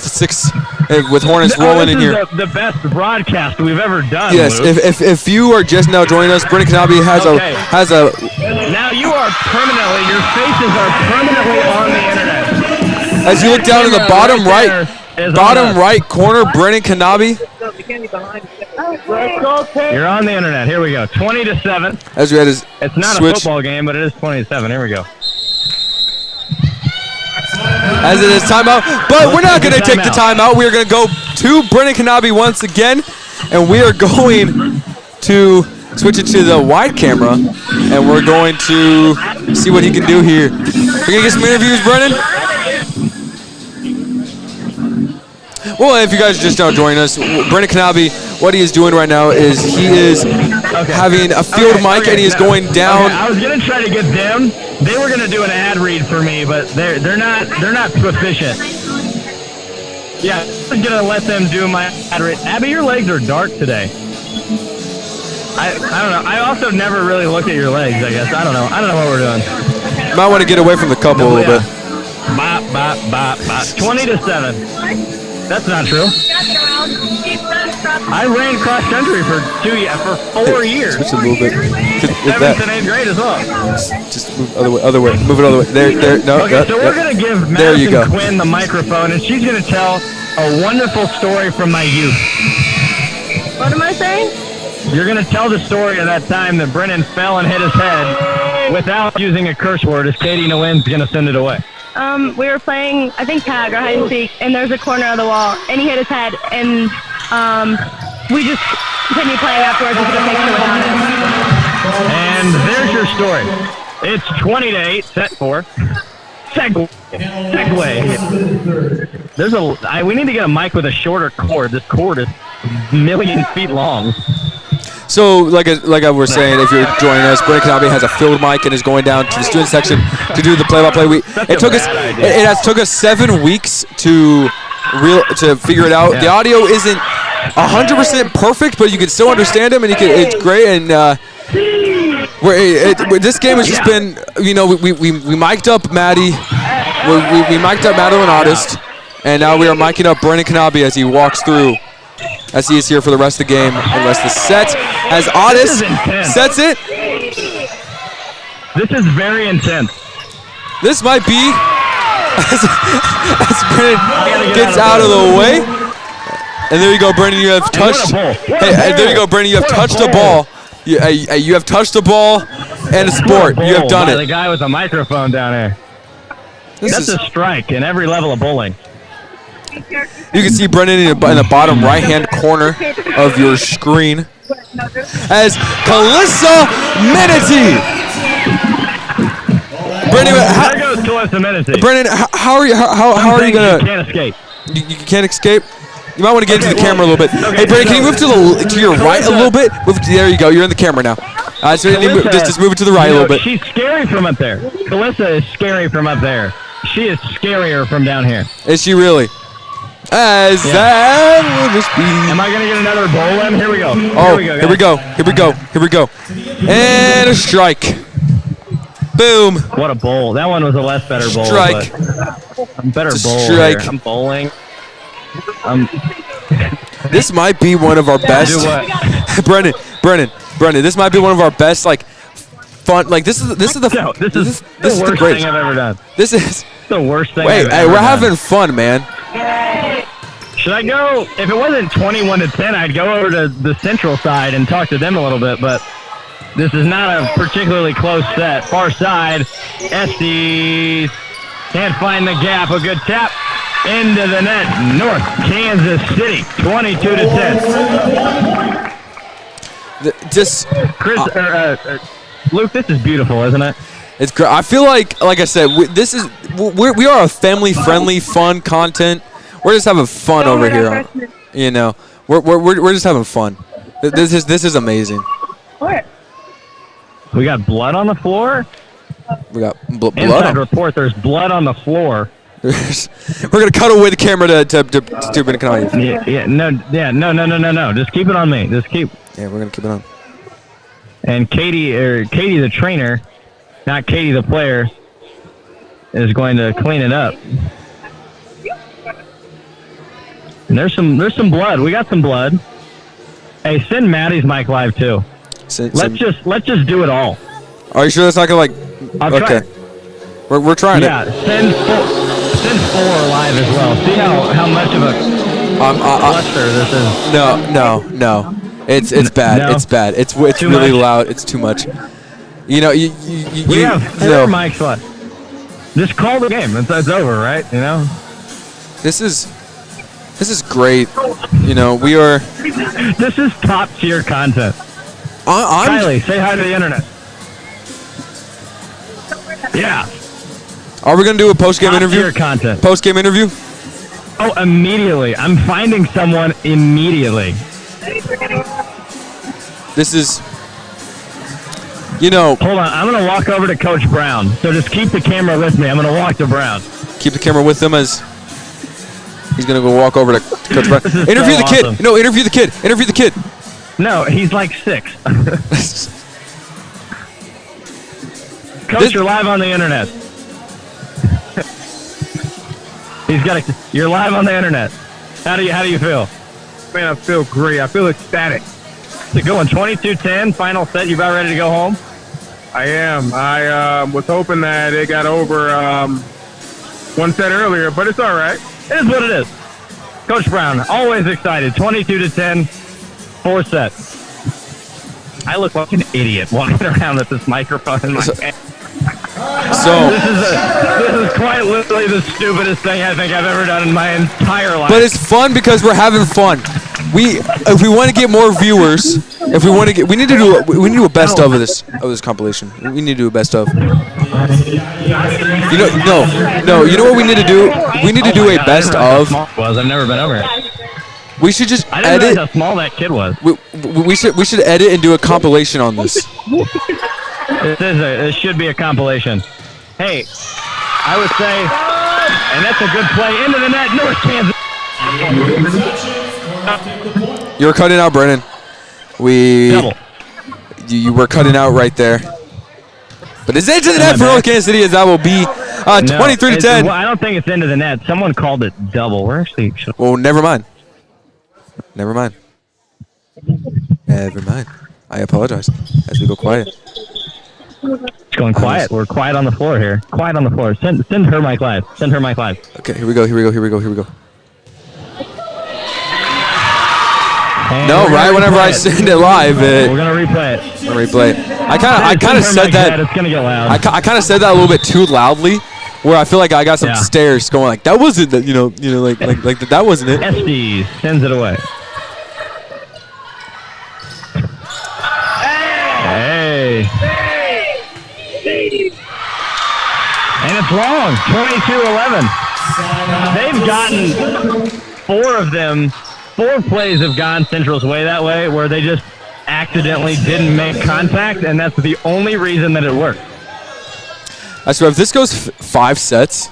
Hornets rolling in here. This is the best broadcast we've ever done. Yes. Luke. If you are just now joining us, Brennan Kanabe has a. Now you are permanently. Your faces are permanently on the internet. As you look down in the bottom right corner, Brennan Kanabe. You're on the internet. Here we go. 20-7. As we had his It's not switch. a football game, but it is 20-7. Here we go. As it is timeout, but we're not going to take the timeout. We are going to go to Brennan Kanabe once again, and we are going to switch it to the wide camera, and we're going to see what he can do here. We're going to get some interviews, Brennan. Well, if you guys just now joining us, Brennan Kanabe, what he is doing right now is he is having a field mic, and he is going down. I was gonna try to get them. They were gonna do an ad read for me, but they're not proficient. Yeah, I was gonna let them do my ad read. Abby, your legs are dark today. I don't know. I also never really looked at your legs. I guess I don't know what we're doing. You might want to get away from the couple a little bit. 20-7. That's not true. I ran cross country for 4 years. Switch a little bit. 7th and 8th grade as well. Just move other way. Move it other way. There. No. Okay, so we're gonna give Madison Quinn the microphone, and she's gonna tell a wonderful story from my youth. What am I saying? You're gonna tell the story of that time that Brennan fell and hit his head without using a curse word, as Katie Nguyen's gonna send it away. We were playing, I think, tag or hide and seek, and there's a corner of the wall, and he hit his head, and we just continued playing afterwards and took a picture without him. And there's your story. It's 20-8, set 4. Segway. We need to get a mic with a shorter cord. This cord is a million feet long. So, like I was saying, if you're joining us, Brennan Kanabe has a field mic and is going down to the student section to do the play-by-play. It took us 7 weeks to figure it out. Yeah. The audio isn't 100% perfect, but you can still understand him, and it's great. And this game has just been, we mic'd up Maddie, we mic'd up Madeline Otis. And now we are miking up Brennan Kanabe as he walks through, as he is here for the rest of the game and the rest of the set. As Otis sets it. This is very intense. This might be, as Brennan gets out of the way. And there you go, Brennan, you have touched. Hey, there you go, Brennan, you have touched a ball. You have touched a ball and a sport. You have done it. The guy with the microphone down there. That's a strike in every level of bowling. You can see Brennan in the bottom right-hand corner of your screen as Calissa Menity. Brennan, how are you gonna? You can't escape. You can't escape. You might want to get into the camera a little bit. Hey, Brennan, can you move to your right a little bit? There you go. You're in the camera now. So just move it to the right a little bit. She's scary from up there. Calissa is scary from up there. She is scarier from down here. Is she really? As that will just be. Am I gonna get another bowl in? Here we go. Oh, here we go. Here we go. Here we go. And a strike. Boom. What a bowl. That one was a less better bowl. Strike. I'm better bowl. Strike. Here. I'm bowling. This might be one of our best. Brennan, this might be one of our best, like, fun. Like, this is the worst thing I've ever done. This is the worst thing. Wait, we're having fun, man. Should I go? If it wasn't 21-10, I'd go over to the central side and talk to them a little bit. But this is not a particularly close set. Far side, Estes can't find the gap. A good tap into the net. North Kansas City, 22-10. Luke, this is beautiful, isn't it? It's great. I feel like I said, we are a family-friendly, fun content. We're just having fun over here. You know, we're just having fun. This is amazing. We got blood on the floor. We got blood. Inside report, there's blood on the floor. We're gonna cut away the camera to Brennan Kanabe. No. Just keep it on me. Yeah, we're gonna keep it on. And Katie the trainer, not Katie the player, is going to clean it up. And there's some blood. We got some blood. Hey, send Maddie's mic live too. Let's just do it all. Are you sure that's not gonna okay. We're trying it. Yeah, send 4 live as well. See how much of a cluster this is. No. It's bad. No. It's bad. It's really loud. It's too much. You know, we have 4 mics left. Just call the game. It's over, right? You know. This is great. You know, we are. This is top tier content. Kylie, say hi to the internet. Yeah. Are we gonna do a post-game interview? Top tier content. Post-game interview? Oh, immediately. I'm finding someone immediately. This is, you know. Hold on, I'm gonna walk over to Coach Brown. So just keep the camera with me. I'm gonna walk to Brown. Keep the camera with him as he's gonna go walk over to Coach Brown. Interview the kid. No, interview the kid. Interview the kid. No, he's like 6. Coach, you're live on the internet. You're live on the internet. How do you feel? Man, I feel great. I feel ecstatic. Is it going 22-10, final set? You about ready to go home? I am. I was hoping that it got over one set earlier, but it's all right. It is what it is. Coach Brown, always excited. 22-10, 4 sets. I look like an idiot walking around with this microphone in my hand. So this is quite literally the stupidest thing I think I've ever done in my entire life. But it's fun because we're having fun. If we want to get more viewers, we need to do a best of this compilation. We need to do a best of. You know what we need to do? We need to do a best of. I've never been over it. We should just I didn't realize how small that kid was. We should edit and do a compilation on this. This should be a compilation. Hey, I would say, and that's a good play into the net, North Kansas. You were cutting out, Brennan. You were cutting out right there. But it's into the net for North Kansas City, as that will be 23 to 10. Well, I don't think it's into the net. Someone called it double. We're actually. Well, never mind. Never mind. Never mind. I apologize as we go quiet. It's going quiet. We're quiet on the floor here. Quiet on the floor. Send her mic live. Send her mic live. Okay, here we go. And no, right whenever I send it live, we're gonna replay it. I kind of said that. It's gonna get loud. I kind of said that a little bit too loudly, where I feel like I got some stares going like that wasn't the, like that wasn't it. SD sends it away. Hey. And it's long. 22-11. They've gotten 4 of them. 4 plays have gone Central's way that way, where they just accidentally didn't make contact, and that's the only reason that it worked. I swear, if this goes 5 sets,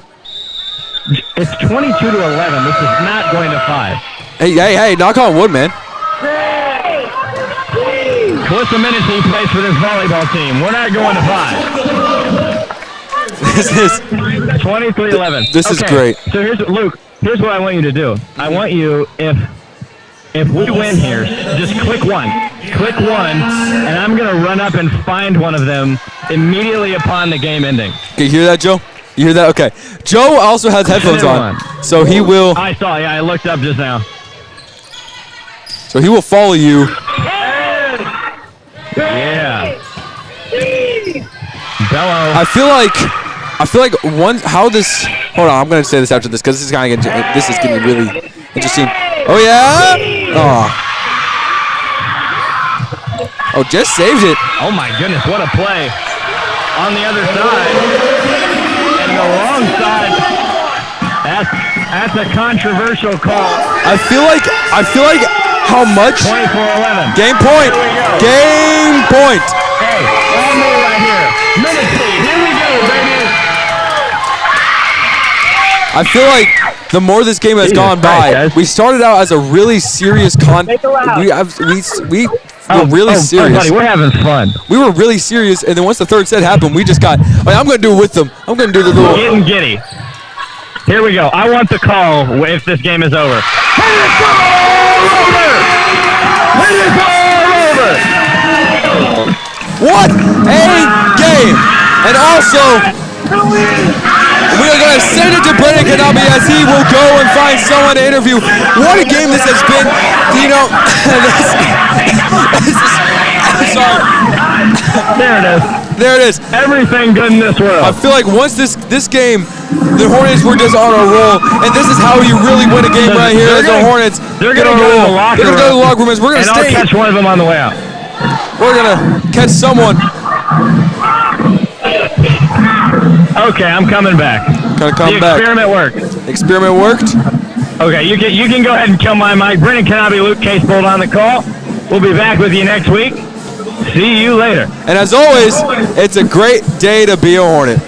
it's 22-11. This is not going to 5. Hey! Knock on wood, man. Calissa Minnesy plays for this volleyball team. We're not going to 5. This is 23-11. This is great. So Luke. Here's what I want you to do. I want you, if we win here, just click one. Click one, and I'm going to run up and find one of them immediately upon the game ending. Okay, you hear that, Joe? You hear that? Okay. Joe also has headphones on, so he will... I saw, yeah, I looked up just now. So he will follow you. Yeah. Bello. I feel like hold on, I'm gonna say this after this because this is getting really interesting. Oh yeah! Oh, just saved it. Oh my goodness, what a play on the other side and the wrong side. That's a controversial call. I feel like how much? 24-11. Game point. Game point. Hey, all me right here. Minute lead. Here we go, baby. I feel like the more this game has gone by, we started out as a really serious we were really serious. Buddy, we're having fun. We were really serious, and then once the third set happened, we just got. I'm going to do it with them. I'm going to do the little. Getting giddy. Here we go. I want the call if this game is over. Hey, it's all over! What a game! And also, we are going to send it to Brendan Kanabe as he will go and find someone to interview. What a game this has been. Sorry. There it is. Everything good in this world. I feel like once this game, the Hornets were just on a roll, and this is how you really win a game right here as the Hornets. They're going to go to the locker room. They're going to go to the locker room. We're going to stay. I'll catch one of them on the way out. We're going to catch someone. Okay, I'm coming back. Gonna come back. The experiment worked. Experiment worked? Okay, you can go ahead and kill my mic. Brendan Kanabe, Luke Casebolt on the call. We'll be back with you next week. See you later. And as always, it's a great day to be a Hornet.